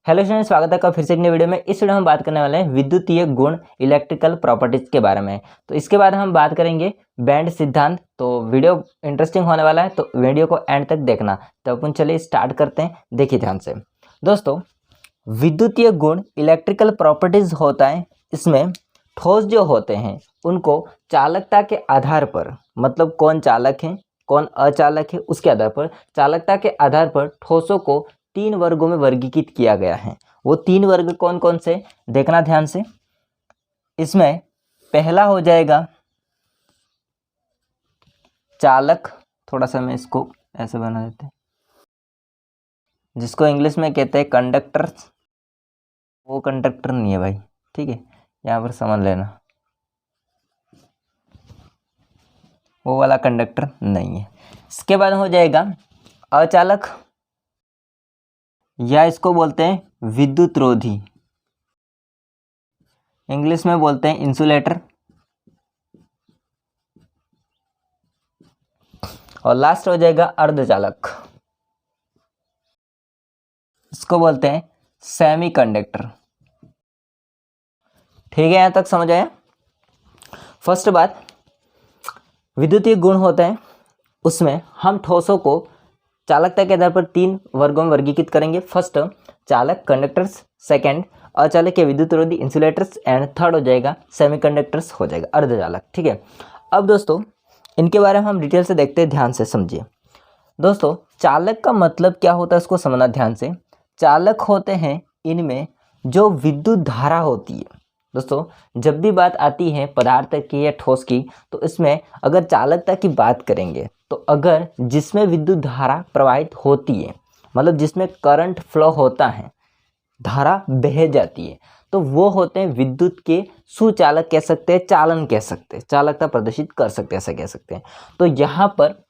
Hello student, स्वागत है आपका फिर से एक नई वीडियो में। इस वीडियो में हम बात करने वाले हैं विद्युतीय गुण, इलेक्ट्रिकल प्रॉपर्टीज के बारे में। तो इसके बाद हम बात करेंगे बैंड सिद्धांत। तो वीडियो इंटरेस्टिंग होने वाला है, तो वीडियो को एंड तक देखना। तो अपन चलिए स्टार्ट करते हैं, देखिए ध्यान से। दोस्तों, विद्युतीय गुण इलेक्ट्रिकल प्रॉपर्टीज होता है। इसमें ठोस जो होते हैं उनको चालकता के आधार पर, मतलब कौन चालक है कौन अचालक है, उसके आधार पर, चालकता के आधार पर ठोसों को 3 वर्गों में वर्गीकृत किया गया है। वो 3 वर्ग कौन कौन से, देखना ध्यान से। इसमें पहला हो जाएगा चालक। थोड़ा सा मैं इसको ऐसे बना देते हैं, जिसको इंग्लिश में कहते हैं कंडक्टर। वो कंडक्टर नहीं है भाई, ठीक है, यहाँ पर समझ लेना, वो वाला कंडक्टर नहीं है। इसके बाद हो जाएगा अचालक, या इसको बोलते हैं विद्युत रोधी, इंग्लिश में बोलते हैं इंसुलेटर। और लास्ट हो जाएगा अर्धचालक, इसको बोलते हैं सेमीकंडक्टर। ठीक है, यहां तक समझ आया। फर्स्ट बात, विद्युतीय गुण होते हैं, उसमें हम ठोसों को चालकता के आधार पर 3 वर्गों में वर्गीकृत करेंगे। फर्स्ट चालक, कंडक्टर्स। सेकंड अचालक या विद्युत रोधी, इंसुलेटर्स। एंड थर्ड हो जाएगा सेमीकंडक्टर्स, हो जाएगा अर्धचालक। ठीक है, अब दोस्तों इनके बारे में हम डिटेल से देखते हैं, ध्यान से समझिए। दोस्तों, चालक का मतलब क्या होता है उसको समझना ध्यान से। चालक होते हैं इनमें जो विद्युत धारा होती है। दोस्तों, जब भी बात आती है पदार्थ की या ठोस की, तो इसमें अगर चालकता की बात करेंगे तो अगर जिसमें विद्युत धारा प्रवाहित होती है, मतलब जिसमें करंट फ्लो होता है, धारा बह जाती है, तो वो होते हैं विद्युत के सुचालक कह सकते हैं, चालन कह सकते हैं, चालकता प्रदर्शित कर सकते हैं, ऐसा कह सकते हैं। तो यहाँ पर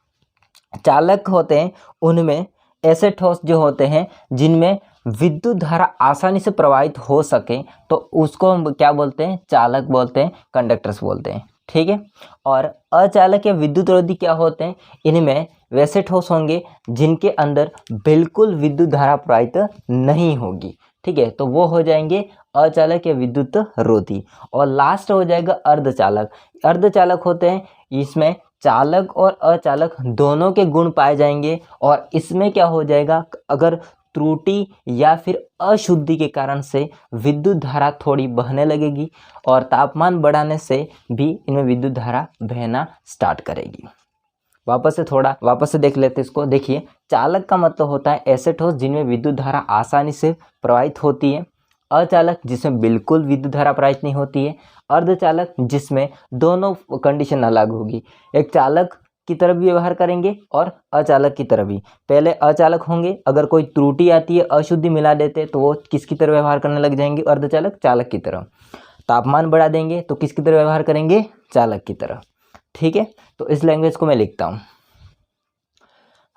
चालक होते हैं उनमें ऐसे ठोस जो होते हैं जिनमें विद्युत धारा आसानी से प्रवाहित हो सके, तो उसको हम क्या बोलते हैं, चालक बोलते हैं, कंडक्टर्स बोलते हैं। ठीक है, और अचालक या विद्युत रोधी क्या होते हैं, इनमें वैसे ठोस होंगे जिनके अंदर बिल्कुल विद्युत धारा प्रवाहित नहीं होगी। ठीक है, तो वो हो जाएंगे अचालक या विद्युत रोधी। और लास्ट हो जाएगा अर्धचालक। अर्धचालक होते हैं, इसमें चालक और अचालक दोनों के गुण पाए जाएंगे, और इसमें क्या हो जाएगा, अगर त्रुटि या फिर अशुद्धि के कारण से विद्युत धारा थोड़ी बहने लगेगी, और तापमान बढ़ाने से भी इनमें विद्युत धारा बहना स्टार्ट करेगी। वापस से देख लेते हैं इसको। देखिए, चालक का मतलब होता है ऐसे ठोस जिनमें विद्युत धारा आसानी से प्रवाहित होती है। अचालक जिसमें बिल्कुल विद्युत धारा प्रवाहित नहीं होती है। अर्धचालक जिसमें दोनों कंडीशन अलग होगी, एक चालक की तरफ भी व्यवहार करेंगे और अचालक की तरफ भी। पहले अचालक होंगे, अगर कोई त्रुटि आती है, अशुद्धि मिला देते, तो वो किसकी तरफ व्यवहार करने लग जाएंगे, अर्धचालक, चालक की तरफ। तापमान बढ़ा देंगे तो किसकी तरफ व्यवहार करेंगे, चालक की तरफ। ठीक है, तो इस लैंग्वेज को मैं लिखता हूँ।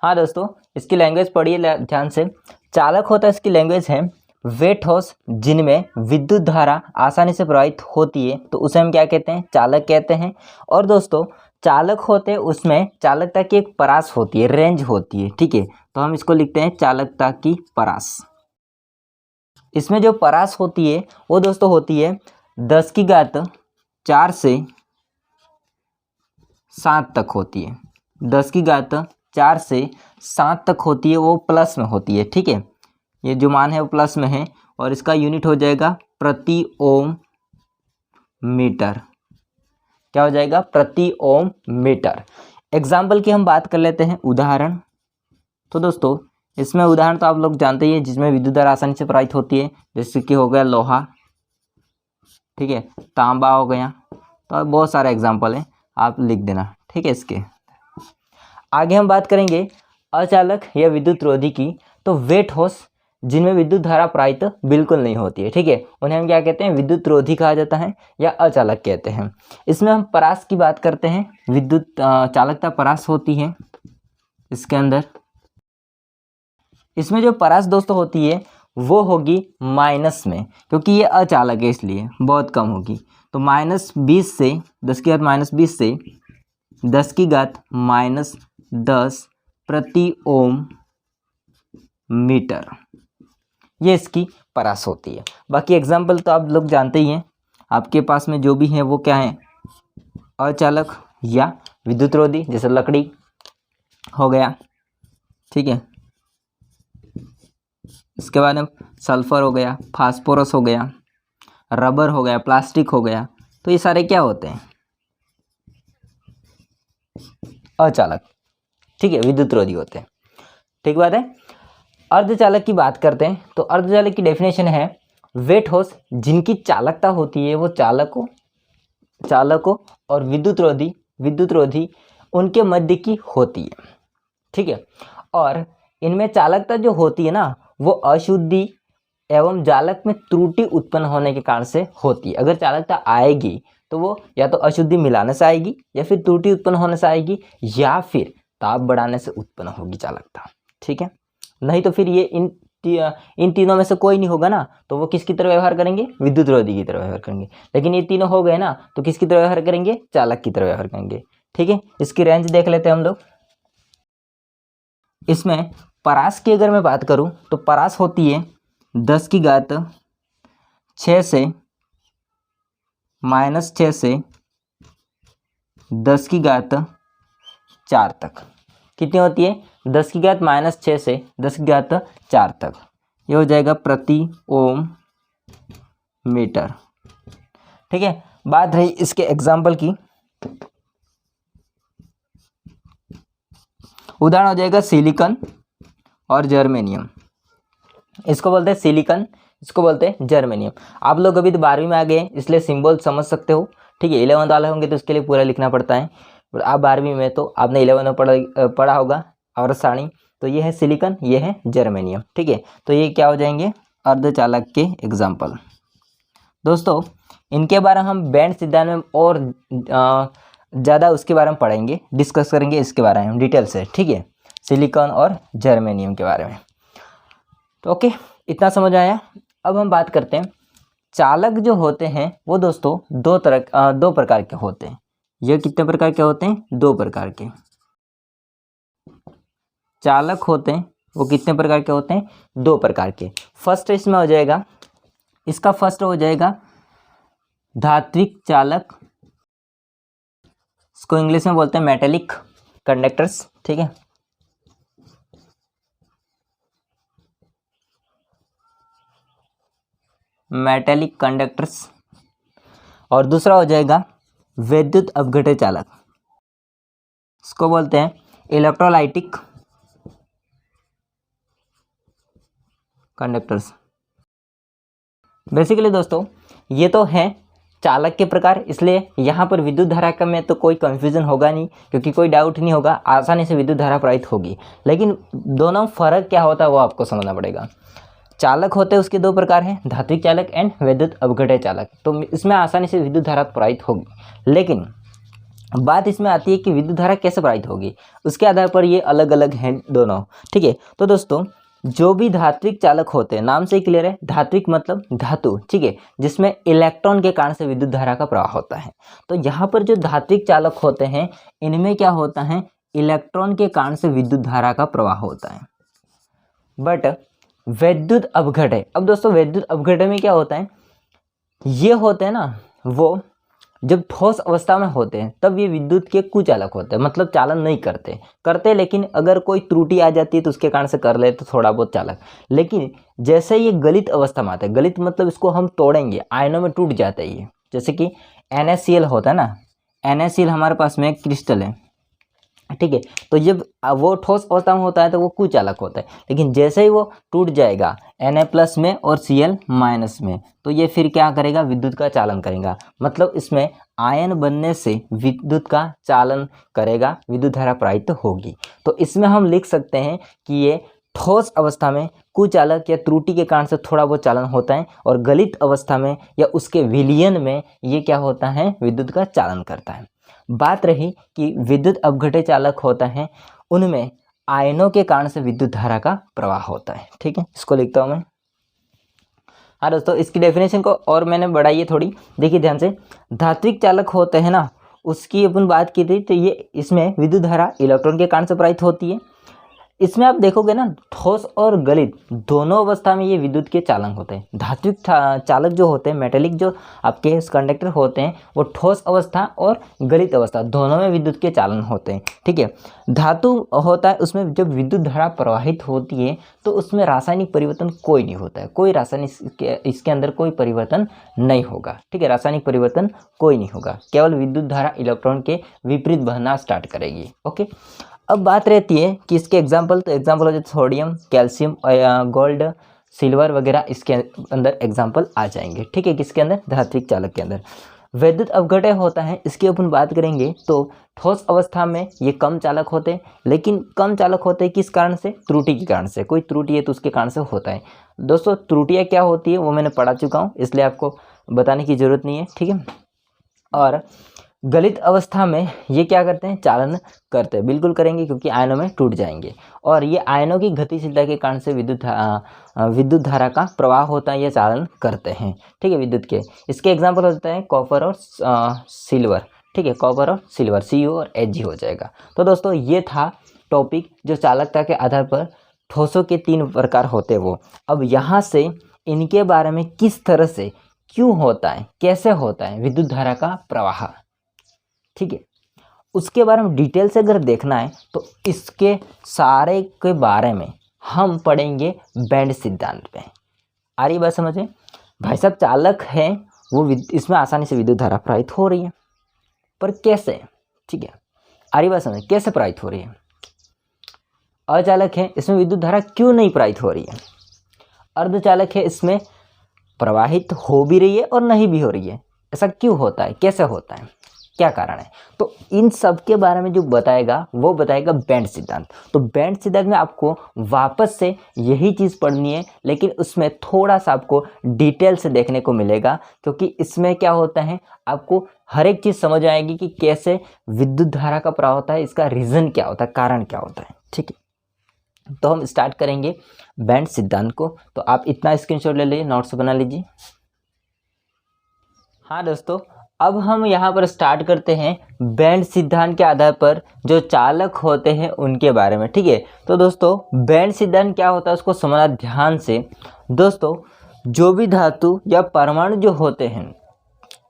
हाँ दोस्तों, इसकी लैंग्वेज पढ़िए ध्यान से। चालक होता है, इसकी लैंग्वेज है वे ठोस जिनमें विद्युत धारा आसानी से प्रवाहित होती है, तो उसे हम क्या कहते हैं, चालक कहते हैं। और दोस्तों, चालक होते हैं उसमें चालकता की एक परास होती है, रेंज होती है। ठीक है, तो हम इसको लिखते हैं चालकता की परास। इसमें जो परास होती है वो दोस्तों होती है 10⁴ से 7 तक होती है। 10⁴ से 7 तक होती है, वो प्लस में होती है। ठीक है, ये जो मान है वो प्लस में है, और इसका यूनिट हो जाएगा प्रति ओम मीटर। क्या हो जाएगा, प्रति ओम मीटर। एग्जाम्पल की हम बात कर लेते हैं, उदाहरण। तो दोस्तों, इसमें उदाहरण तो आप लोग जानते ही हैं जिसमें विद्युत धारा आसानी से प्रवाहित होती है, जैसे कि हो गया लोहा, ठीक है, तांबा हो गया। तो बहुत सारे एग्जाम्पल हैं, आप लिख देना। ठीक है, इसके आगे हम बात करेंगे अचालक या विद्युत रोधी की। तो वे ठोस जिनमें विद्युत धारा प्रवाहित बिल्कुल नहीं होती है, ठीक है, उन्हें हम क्या कहते हैं, विद्युत रोधी कहा जाता है या अचालक कहते हैं। इसमें हम परास की बात करते हैं, विद्युत चालकता परास होती है इसके अंदर। इसमें जो परास दोस्तों होती है वो होगी माइनस में, क्योंकि ये अचालक है इसलिए बहुत कम होगी। तो -20 से 10⁻⁻20 से 10⁻−10 प्रति ओम मीटर। ये इसकी परास होती है। बाकी एग्जाम्पल तो आप लोग जानते ही हैं, आपके पास में जो भी है वो क्या है, अचालक या विद्युतरोधी, जैसे लकड़ी हो गया, ठीक है। इसके बाद में सल्फर हो गया, फास्फोरस हो गया, रबर हो गया, प्लास्टिक हो गया, तो ये सारे क्या होते हैं, अचालक, ठीक है, विद्युतरोधी होते हैं। ठीक बात है। अर्धचालक की बात करते हैं तो अर्धचालक की डेफिनेशन है वे ठोस जिनकी चालकता होती है वो चालकों और विद्युतरोधी उनके मध्य की होती है, ठीक है। और इनमें चालकता जो होती है ना वो अशुद्धि एवं चालक में त्रुटि उत्पन्न होने के कारण से होती है। अगर चालकता आएगी तो वो या तो अशुद्धि मिलाने से आएगी, या फिर त्रुटि उत्पन्न होने से आएगी, या फिर ताप बढ़ाने से उत्पन्न होगी चालकता, ठीक है। नहीं तो फिर ये इन तीनों में से कोई नहीं होगा ना, तो वो किसकी तरह व्यवहार करेंगे, विद्युतरोधी की तरह व्यवहार करेंगे। लेकिन ये तीनों हो गए ना तो किसकी तरह व्यवहार करेंगे, चालक की तरह व्यवहार करेंगे, ठीक है। इसकी रेंज देख लेते हैं हम लोग। इसमें परास की अगर मैं बात करूं तो परास होती है 10 की घात 6 से -6 से 10 की घात 4 तक। कितनी होती है, 10 की घात -6 से 10 की घात 4 तक। ये हो जाएगा प्रति ओम मीटर, ठीक है। बात रही इसके एग्जाम्पल की, उदाहरण हो जाएगा सिलिकॉन और जर्मेनियम। इसको बोलते हैं सिलिकॉन, इसको बोलते हैं जर्मेनियम। आप लोग अभी तो 12वीं में आ गए इसलिए सिंबल समझ सकते हो, ठीक है। 11th वाले होंगे तो उसके लिए पूरा लिखना पड़ता है, और आप 12वीं में तो आपने 11 में पढ़ा होगा और सारणी। तो ये है सिलिकॉन, ये है जर्मेनियम, ठीक है। तो ये क्या हो जाएंगे, अर्धचालक के एग्जाम्पल। दोस्तों इनके बारे में हम बैंड सिद्धांत में और ज़्यादा उसके बारे में पढ़ेंगे, डिस्कस करेंगे इसके बारे में डिटेल से, ठीक है, सिलिकॉन और जर्मेनियम के बारे में। तो ओके, इतना समझ आया। अब हम बात करते हैं चालक जो होते हैं वो दोस्तों दो प्रकार के होते हैं। ये कितने प्रकार के होते हैं, 2 प्रकार के चालक होते हैं। वो कितने प्रकार के होते हैं, 2 प्रकार के। फर्स्ट इसमें हो जाएगा, इसका फर्स्ट हो जाएगा धात्विक चालक, इसको इंग्लिश में बोलते हैं मेटेलिक कंडक्टर्स, ठीक है। Metallic conductors. और दूसरा हो जाएगा विद्युत अपघट्य चालक, इसको बोलते हैं इलेक्ट्रोलाइटिक कंडक्टर्स। बेसिकली दोस्तों ये तो है चालक के प्रकार, इसलिए यहाँ पर विद्युत धारा का में तो कोई कंफ्यूजन होगा नहीं, क्योंकि कोई डाउट नहीं होगा, आसानी से विद्युत धारा प्रवाहित होगी। लेकिन दोनों फर्क क्या होता है वो आपको समझना पड़ेगा। चालक होते हैं उसके 2 प्रकार हैं, धात्विक चालक एंड विद्युत अपघट्य चालक। तो इसमें आसानी से विद्युत धारा प्रवाहित होगी, लेकिन बात इसमें आती है कि विद्युत धारा कैसे प्रवाहित होगी, उसके आधार पर ये अलग अलग हैं दोनों, ठीक है। तो दोस्तों जो भी धात्विक चालक होते हैं, नाम से ही क्लियर है, धात्विक मतलब धातु, ठीक है, जिसमें इलेक्ट्रॉन के कारण से विद्युत धारा का प्रवाह होता है। तो यहाँ पर जो धात्विक चालक होते हैं इनमें क्या होता है, इलेक्ट्रॉन के कारण से विद्युत धारा का प्रवाह होता है। बट विद्युत अपघट्य, अब दोस्तों विद्युत अपघट्य में क्या होता है, ये होते हैं ना वो जब ठोस अवस्था में होते हैं तब ये विद्युत के कुचालक होते हैं, मतलब चालन नहीं करते, लेकिन अगर कोई त्रुटि आ जाती है तो उसके कारण से कर ले तो थोड़ा बहुत चालक। लेकिन जैसे ये गलित अवस्था में आता है, गलित मतलब इसको हम तोड़ेंगे, आयनों में टूट जाता है ये, जैसे कि NaCl होता है ना, NaCl हमारे पास में क्रिस्टल है, ठीक है। तो जब वो ठोस अवस्था में होता है तो वो कुचालक होता है, लेकिन जैसे ही वो टूट जाएगा Na+ में और Cl- में, तो ये फिर क्या करेगा, विद्युत का चालन करेगा। मतलब इसमें आयन बनने से विद्युत का चालन करेगा, विद्युत धारा प्रवाहित होगी। तो इसमें हम लिख सकते हैं कि ये ठोस अवस्था में कुचालक या त्रुटि के कारण से थोड़ा बहुत चालन होता है, और गलित अवस्था में या उसके विलयन में ये क्या होता है, विद्युत का चालन करता है। बात रही कि विद्युत अपघट्य चालक होता है, उनमें आयनों के कारण से विद्युत धारा का प्रवाह होता है, ठीक है। इसको लिखता हूँ मैं। हाँ दोस्तों, इसकी डेफिनेशन को और मैंने बढ़ाई है थोड़ी, देखिए ध्यान से। धात्विक चालक होते हैं ना, उसकी अपन बात की थी, तो ये इसमें विद्युत धारा इलेक्ट्रॉन के कारण से प्रवाहित होती है, इसमें आप देखोगे ना, ठोस और गलित दोनों अवस्था में ये विद्युत के चालक होते हैं। धात्विक चालक जो होते हैं, मेटेलिक जो आपके कंडक्टर होते हैं, वो ठोस अवस्था और गलित अवस्था दोनों में विद्युत के चालन होते हैं। ठीक है, धातु होता है, उसमें जब विद्युत धारा प्रवाहित होती है तो उसमें रासायनिक परिवर्तन कोई नहीं होता है, कोई रासायनिक इसके अंदर कोई परिवर्तन नहीं होगा। ठीक है, रासायनिक परिवर्तन कोई नहीं होगा, केवल विद्युत धारा इलेक्ट्रॉन के विपरीत बहना स्टार्ट करेगी। ओके, अब बात रहती है कि इसके एग्जाम्पल, तो एग्जाम्पल हो जाए सोडियम, कैल्शियम, गोल्ड, सिल्वर वगैरह इसके अंदर एग्जाम्पल आ जाएंगे। ठीक है, किसके अंदर? धात्विक चालक के अंदर। वैद्युत अपघटय होता है, इसकी अपन बात करेंगे तो ठोस अवस्था में ये कम चालक होते हैं, लेकिन कम चालक होते हैं किस कारण से? त्रुटि के कारण से। कोई त्रुटि है तो उसके कारण से होता है। दोस्तों त्रुटियाँ क्या होती है वो मैंने पढ़ा चुका हूँ, इसलिए आपको बताने की जरूरत नहीं है। ठीक है, और गलित अवस्था में ये क्या करते हैं? चालन करते हैं, बिल्कुल करेंगे, क्योंकि आयनों में टूट जाएंगे और ये आयनों की गतिशीलता के कारण से विद्युत धारा का प्रवाह होता है, ये चालन करते हैं। ठीक है, विद्युत के इसके एग्जाम्पल होते हैं कॉपर और सिल्वर। ठीक है, कॉपर और सिल्वर, Cu और Hg हो जाएगा। तो दोस्तों ये था टॉपिक जो चालकता के आधार पर ठोसों के 3 प्रकार होते हैं वो। अब यहाँ से इनके बारे में किस तरह से, क्यों होता है, कैसे होता है विद्युत धारा का प्रवाह, ठीक है, उसके बारे में डिटेल से अगर देखना है तो इसके सारे के बारे में हम पढ़ेंगे बैंड सिद्धांत पे। आ रही बात समझ में? भाई साहब चालक है वो इसमें आसानी से विद्युत धारा प्रवाहित हो रही है, पर कैसे? ठीक है, आ रही बात समझ, कैसे प्रवाहित हो रही है? अचालक है, इसमें विद्युत धारा क्यों नहीं प्रवाहित हो रही है? अर्धचालक है, इसमें प्रवाहित हो भी रही है और नहीं भी हो रही है। ऐसा क्यों होता है, कैसे होता है, क्या कारण है? तो इन सब के बारे में जो बताएगा वो बताएगा बैंड सिद्धांत। तो बैंड सिद्धांत में आपको वापस से यही चीज़ पढ़नी है, लेकिन उसमें थोड़ा सा आपको डिटेल से देखने को मिलेगा, क्योंकि इसमें क्या होता है आपको हर एक चीज़ समझ आएगी कि कैसे विद्युत धारा का प्रवाह होता है, इसका रीज़न क्या होता है, कारण क्या होता है। ठीक है, तो हम स्टार्ट करेंगे बैंड सिद्धांत को। तो आप इतना स्क्रीनशॉट ले लीजिए, नोट्स बना लीजिए। हाँ दोस्तों, अब हम यहाँ पर स्टार्ट करते हैं बैंड सिद्धांत के आधार पर जो चालक होते हैं उनके बारे में। ठीक है, तो दोस्तों बैंड सिद्धांत क्या होता है उसको समझना ध्यान से। दोस्तों जो भी धातु या परमाणु जो होते हैं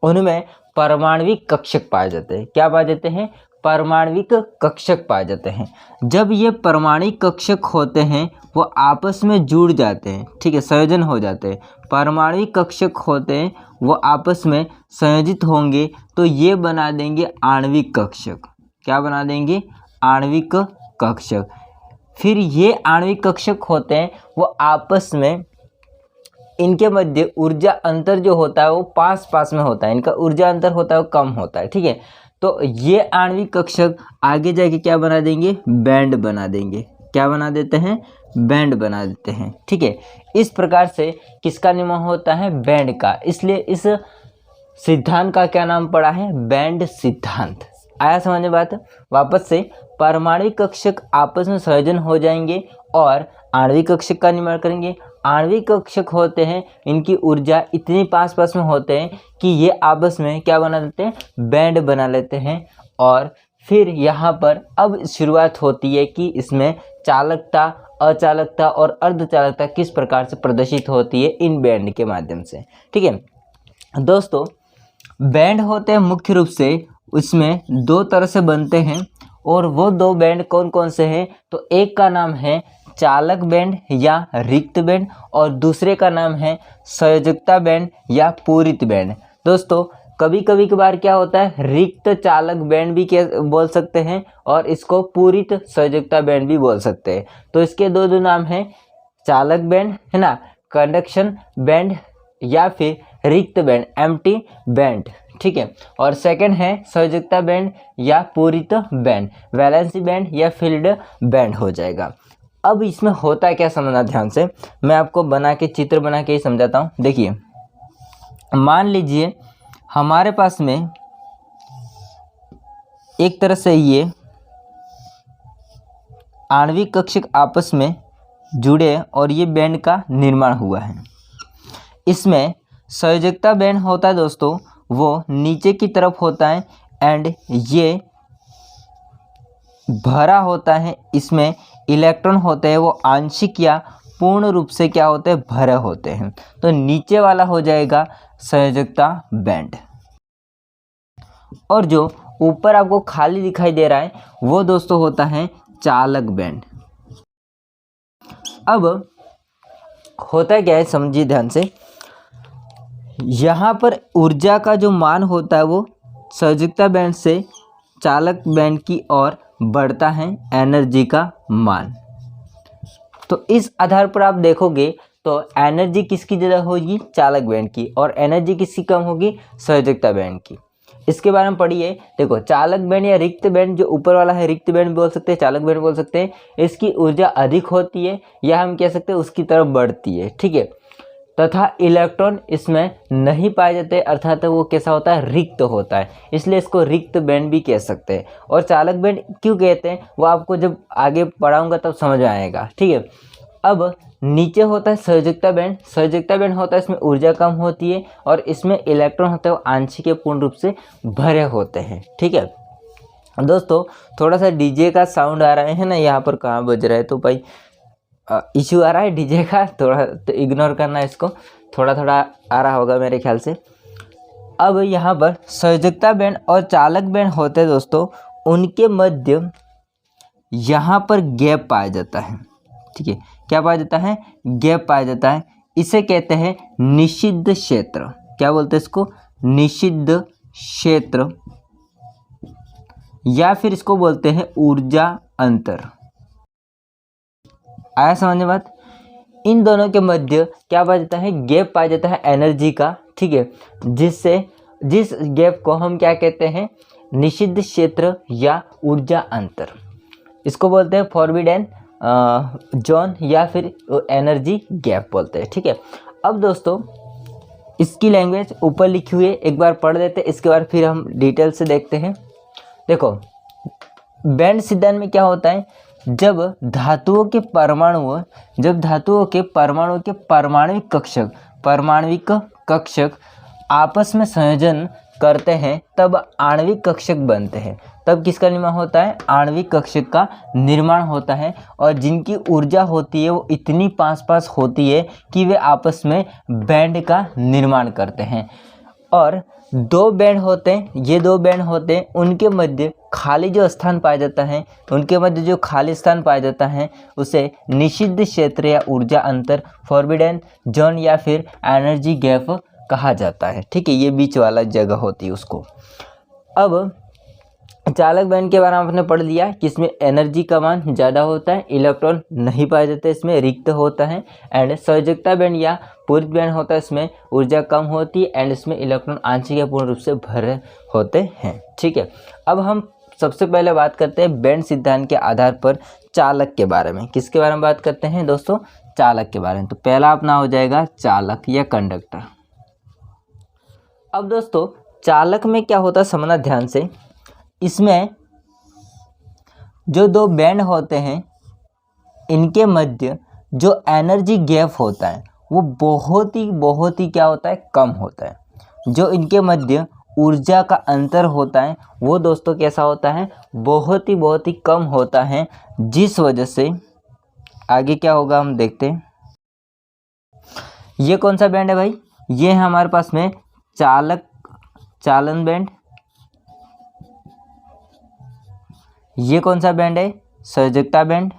उनमें परमाणविक कक्षक पाए जाते हैं। क्या पाए जाते हैं? परमाणविक कक्षक पाए जाते हैं। जब ये परमाणविक कक्षक होते हैं वो आपस में जुड़ जाते हैं, ठीक है, संयोजन हो जाते हैं। परमाणविक कक्षक होते हैं वो आपस में संयोजित होंगे तो ये बना देंगे आणविक कक्षक। क्या बना देंगे? आणविक कक्षक। फिर ये आणविक कक्षक होते हैं वो आपस में, इनके मध्य ऊर्जा अंतर जो होता है वो पास पास में होता है, इनका ऊर्जा अंतर होता है वो कम होता है। ठीक है, तो ये आणविक कक्षक आगे जाके क्या बना देंगे? बैंड बना देंगे। क्या बना देते हैं? बैंड बना देते हैं। ठीक है, इस प्रकार से किसका निर्माण होता है? बैंड का। इसलिए इस सिद्धांत का क्या नाम पड़ा है? बैंड सिद्धांत। आया समझ में बात? वापस से परमाणविक कक्षक आपस में संयोजन हो जाएंगे और आणविक कक्षक का निर्माण करेंगे। आणविक कक्षक होते हैं, इनकी ऊर्जा इतनी पास पास में होते हैं कि ये आपस में क्या बना देते हैं? बैंड बना लेते हैं। और फिर यहाँ पर अब शुरुआत होती है कि इसमें चालकता, अचालकता और अर्धचालकता किस प्रकार से प्रदर्शित होती है इन बैंड के माध्यम से। ठीक है दोस्तों, बैंड होते हैं मुख्य रूप से उसमें 2 तरह से बनते हैं, और वो 2 बैंड कौन कौन से हैं? तो एक का नाम है चालक बैंड या रिक्त बैंड, और दूसरे का नाम है संयोजकता बैंड या पूरित बैंड। दोस्तों कभी कभी कभार क्या होता है, रिक्त चालक बैंड भी बोल सकते हैं और इसको पूरित संयोजकता बैंड भी बोल सकते हैं। तो इसके दो नाम हैं, चालक बैंड है ना, कंडक्शन बैंड, या फिर रिक्त बैंड, एम्प्टी बैंड। ठीक है, और सेकंड है संयोजकता बैंड या पूरित बैंड, वैलेंसी बैंड या फील्ड बैंड हो जाएगा। अब इसमें होता है क्या, समझना ध्यान से, मैं आपको बना के चित्र बना के ही समझाता हूँ। देखिए मान लीजिए हमारे पास में एक तरह से ये आणविक कक्षक आपस में जुड़े और ये बैंड का निर्माण हुआ है। इसमें संयोजकता बैंड होता है दोस्तों, वो नीचे की तरफ होता है एंड ये भरा होता है, इसमें इलेक्ट्रॉन होते हैं वो आंशिक या पूर्ण रूप से क्या होते हैं, भरे होते हैं। तो नीचे वाला हो जाएगा संयोजकता बैंड, और जो ऊपर आपको खाली दिखाई दे रहा है वो दोस्तों होता है चालक बैंड। अब होता क्या है, समझिए ध्यान से, यहाँ पर ऊर्जा का जो मान होता है वो संयोजकता बैंड से चालक बैंड की ओर बढ़ता है एनर्जी का मान। तो इस आधार पर आप देखोगे तो एनर्जी किसकी ज़्यादा होगी, चालक बैंड की, और एनर्जी किसकी कम होगी, संयोजकता बैंड की। इसके बारे में पढ़िए। देखो, चालक बैंड या रिक्त बैंड, जो ऊपर वाला है रिक्त बैंड बोल सकते हैं, चालक बैंड बोल सकते हैं, इसकी ऊर्जा अधिक होती है या हम कह सकते हैं उसकी तरफ बढ़ती है, ठीक है। तथा इलेक्ट्रॉन इसमें नहीं पाए जाते, अर्थात वो कैसा होता है, रिक्त होता है, इसलिए इसको रिक्त बैंड भी कह सकते हैं। और चालक बैंड क्यों कहते हैं वो आपको जब आगे पढ़ाऊंगा तब समझ आएगा, ठीक है। अब नीचे होता है संयोजकता बैंड। संयोजकता बैंड होता है, इसमें ऊर्जा कम होती है और इसमें इलेक्ट्रॉन होते हैं वो आंशिक पूर्ण रूप से भरे होते हैं, ठीक है। दोस्तों थोड़ा सा डीजे का साउंड आ रहा है ना, यहाँ पर कहाँ बज रहा है, तो भाई इशू आ रहा है डीजे का, थोड़ा तो इग्नोर करना, इसको थोड़ा थोड़ा आ रहा होगा मेरे ख्याल से। अब यहाँ पर संयोजकता बैंड और चालक बैंड होते हैं दोस्तों, उनके मध्य यहाँ पर गैप पाया जाता है, ठीक है। क्या पाया जाता है, गैप पाया जाता है। इसे कहते हैं निषिद्ध क्षेत्र। क्या बोलते हैं इसको, निषिद्ध क्षेत्र, या फिर इसको बोलते हैं ऊर्जा अंतर। आया समझ में बात। इन दोनों के मध्य क्या पाया जाता है, गैप पाया जाता है एनर्जी का, ठीक है, जिस गैप को हम क्या कहते हैं, निषिद्ध क्षेत्र या ऊर्जा अंतर। इसको बोलते हैं फॉरबिडन जोन या फिर एनर्जी गैप बोलते हैं, ठीक है। अब दोस्तों इसकी लैंग्वेज ऊपर लिखी हुई है, एक बार पढ़ लेते हैं, इसके बाद फिर हम डिटेल से देखते हैं। देखो, बैंड सिद्धांत में क्या होता है, जब धातुओं के परमाणविक कक्षक आपस में संयोजन करते हैं तब आणविक कक्षक बनते हैं। तब किसका निर्माण होता है, आणविक कक्षक का निर्माण होता है, और जिनकी ऊर्जा होती है वो इतनी पास होती है कि वे आपस में बैंड का निर्माण करते हैं। और दो बैंड होते हैं, ये दो बैंड होते हैं, उनके मध्य खाली जो स्थान पाया जाता है, उनके मध्य जो खाली स्थान पाया जाता है उसे निषिद्ध क्षेत्र या ऊर्जा अंतर, फॉरबिडन जोन या फिर एनर्जी गैप कहा जाता है, ठीक है। ये बीच वाला जगह होती है उसको। अब चालक बैंड के बारे में आपने पढ़ लिया कि इसमें एनर्जी का मान ज़्यादा होता है, इलेक्ट्रॉन नहीं पाए जाते, इसमें रिक्त होता है। एंड संयोजकता बैंड या पूरित बैंड होता है, इसमें ऊर्जा कम होती है एंड इसमें इलेक्ट्रॉन आंशिक या पूर्ण रूप से भरे होते हैं, ठीक है। अब हम सबसे पहले बात करते हैं बैंड सिद्धांत के आधार पर चालक के बारे में। किसके बारे में बात करते हैं दोस्तों, चालक के बारे में। तो पहला अपना हो जाएगा चालक या कंडक्टर। अब दोस्तों चालक में क्या होता है समझना ध्यान से, इसमें जो दो बैंड होते हैं इनके मध्य जो एनर्जी गैप होता है वो बहुत ही क्या होता है, कम होता है। जो इनके मध्य ऊर्जा का अंतर होता है वो दोस्तों कैसा होता है, बहुत ही कम होता है, जिस वजह से आगे क्या होगा हम देखते हैं। ये कौन सा बैंड है भाई, ये है हमारे पास में चालन बैंड। ये कौन सा बैंड है, संयोजकता बैंड।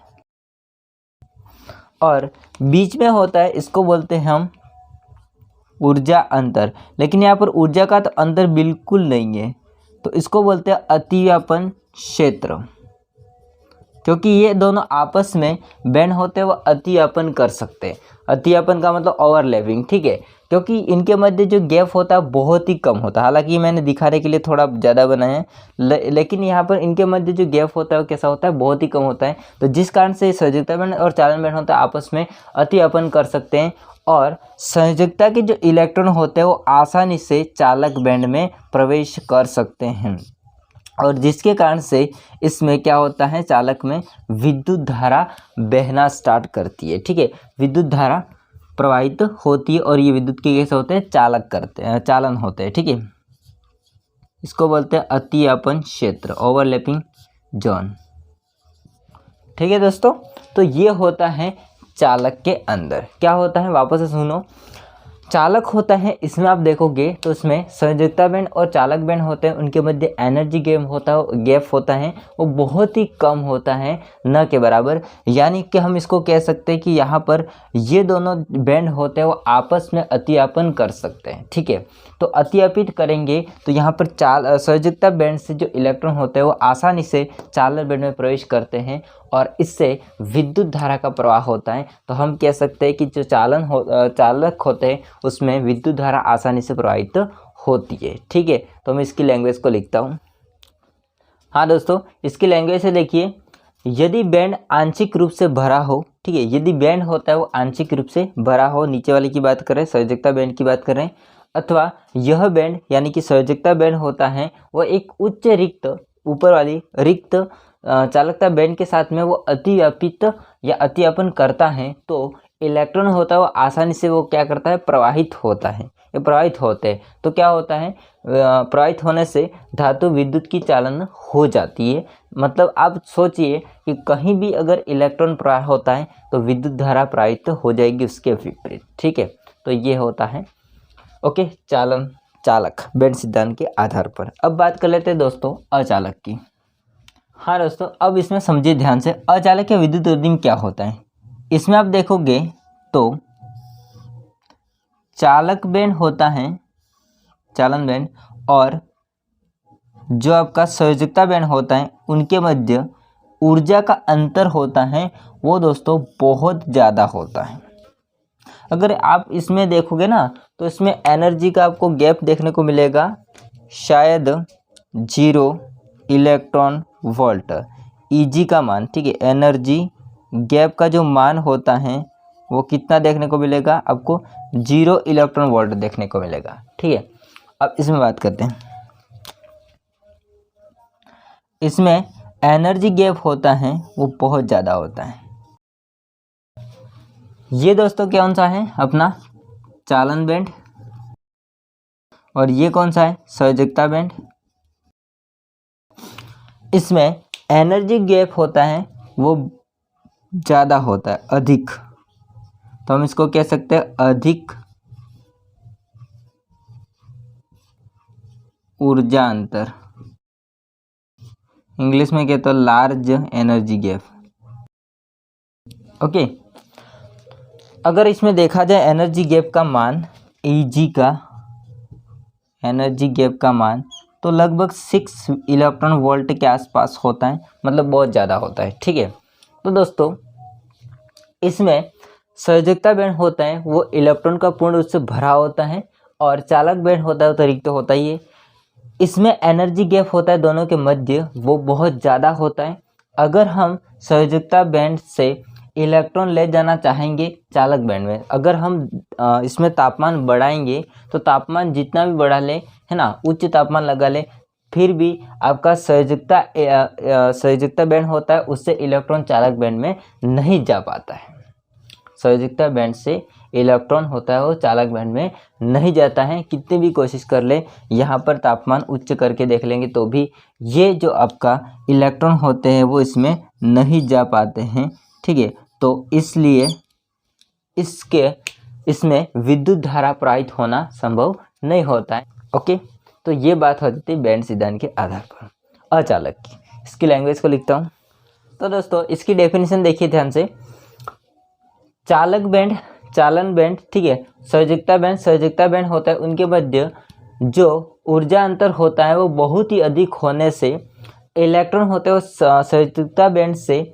और बीच में होता है, इसको बोलते हैं हम ऊर्जा अंतर। लेकिन यहाँ पर ऊर्जा का तो अंतर बिल्कुल नहीं है, तो इसको बोलते हैं अतिव्यापन क्षेत्र, क्योंकि ये दोनों आपस में बैंड होते हैं वो अतिव्यापन कर सकते हैं। अतिव्यापन का मतलब ओवरलैपिंग, ठीक है, क्योंकि इनके मध्य जो गैप होता है बहुत ही कम होता है। हालांकि मैंने दिखाने के लिए थोड़ा ज़्यादा बनाया है, लेकिन यहाँ पर इनके मध्य जो गैप होता है वो कैसा होता है, बहुत ही कम होता है। तो जिस कारण से संयोजकता बैंड और चालन बैंड होता है आपस में अतिव्यापन कर सकते हैं, और संयोजकता के जो इलेक्ट्रॉन होते हैं वो आसानी से चालक बैंड में प्रवेश कर सकते हैं, और जिसके कारण से इसमें क्या होता है, चालक में विद्युत धारा बहना स्टार्ट करती है, ठीक है। विद्युत धारा प्रवाहित होती है और ये विद्युत के कैसे होते हैं, चालन होते हैं, ठीक है। इसको बोलते हैं अतिव्यापन क्षेत्र, ओवरलैपिंग जोन, ठीक है दोस्तों, तो ये होता है चालक के अंदर। क्या होता है वापस से सुनो, चालक होता है, इसमें आप देखोगे तो इसमें संयोजकता बैंड और चालक बैंड होते हैं, उनके मध्य एनर्जी गैप होता है वो बहुत ही कम होता है, न के बराबर। यानी कि हम इसको कह सकते हैं कि यहाँ पर ये दोनों बैंड होते हैं वो आपस में अतियापन कर सकते हैं। ठीक है, तो अतियापित करेंगे तो यहाँ पर संयोजकता बैंड से जो इलेक्ट्रॉन होते हैं वो आसानी से चालक बैंड में प्रवेश करते हैं और इससे विद्युत धारा का प्रवाह होता है। तो हम कह सकते हैं कि जो चालक होते हैं उसमें विद्युत धारा आसानी से प्रवाहित होती है। ठीक है, तो मैं इसकी लैंग्वेज को लिखता हूँ। हाँ दोस्तों, इसकी लैंग्वेज से देखिए, यदि बैंड आंशिक रूप से भरा हो, ठीक है, यदि बैंड होता है वो आंशिक रूप से भरा हो, नीचे वाले की बात करें, संयोजकता बैंड की बात करें, अथवा यह बैंड यानी कि संयोजकता बैंड होता है वो एक उच्च रिक्त, ऊपर वाली रिक्त चालकता बैंड के साथ में वो अतिव्यापित या अतिव्यापन करता है, तो इलेक्ट्रॉन होता है वो आसानी से वो क्या करता है, प्रवाहित होता है, ये प्रवाहित होते हैं। तो क्या होता है, प्रवाहित होने से धातु विद्युत की चालन हो जाती है। मतलब आप सोचिए कि कहीं भी अगर इलेक्ट्रॉन प्रवाह होता है तो विद्युत धारा प्रवाहित हो जाएगी उसके विपरीत। ठीक है, तो ये होता है ओके चालक बैंड सिद्धांत के आधार पर। अब बात कर लेते हैं दोस्तों अचालक की। हाँ दोस्तों, अब इसमें समझिए ध्यान से, अचालक या विद्युत रोधी में क्या होता है। इसमें आप देखोगे तो चालक बैंड होता है, चालन बैंड, और जो आपका संयोजकता बैंड होता है उनके मध्य ऊर्जा का अंतर होता है वो दोस्तों बहुत ज़्यादा होता है। अगर आप इसमें देखोगे ना तो इसमें एनर्जी का आपको गैप देखने को मिलेगा, शायद 0 इलेक्ट्रॉन वोल्ट ईजी का मान। ठीक है, एनर्जी गैप का जो मान होता है वो कितना देखने को मिलेगा आपको, 0 इलेक्ट्रॉन वोल्ट देखने को मिलेगा। ठीक है, अब इसमें बात करते हैं, इसमें एनर्जी गैप होता है वो बहुत ज़्यादा होता है। ये दोस्तों कौन सा है, अपना चालन बैंड, और ये कौन सा है, संयोजकता बैंड। इसमें एनर्जी गैप होता है वो ज़्यादा होता है, अधिक, तो हम इसको कह सकते हैं अधिक ऊर्जा अंतर, इंग्लिश में कहते हैं लार्ज एनर्जी गैप। ओके, अगर इसमें देखा जाए एनर्जी गैप का मान, ईजी का एनर्जी गैप का मान तो लगभग 6 इलेक्ट्रॉन वोल्ट के आसपास होता है, मतलब बहुत ज़्यादा होता है। ठीक है, तो दोस्तों इसमें संयोजकता बैंड होता है वो इलेक्ट्रॉन का पूर्ण रूप से भरा होता है, और चालक बैंड होता है वो तो रिक्त होता ही है। इसमें एनर्जी गैप होता है दोनों के मध्य वो बहुत ज़्यादा होता है। अगर हम संयोजकता बैंड से इलेक्ट्रॉन ले जाना चाहेंगे चालक बैंड में, अगर हम इसमें तापमान बढ़ाएंगे तो तापमान जितना भी बढ़ा ले, है ना, उच्च तापमान लगा ले, फिर भी आपका संयोजकता बैंड होता है उससे इलेक्ट्रॉन चालक बैंड में नहीं जा पाता है। संयोजकता बैंड से इलेक्ट्रॉन होता है वो चालक बैंड में नहीं जाता है, कितनी भी कोशिश कर ले, यहाँ पर तापमान उच्च करके देख लेंगे तो भी ये जो आपका इलेक्ट्रॉन होते हैं वो इसमें नहीं जा पाते हैं। ठीक है, तो इसलिए इसमें विद्युत धारा प्रवाहित होना संभव नहीं होता है। ओके, तो ये बात हो जाती है बैंड सिद्धांत के आधार पर अचालक की। इसकी लैंग्वेज को लिखता हूँ। तो दोस्तों इसकी डेफिनेशन देखिए ध्यान से, चालक बैंड, चालन बैंड, ठीक है, संयोजकता बैंड होता है, उनके मध्य जो ऊर्जा अंतर होता है वो बहुत ही अधिक होने से इलेक्ट्रॉन होते हैं वो संयोजकता बैंड से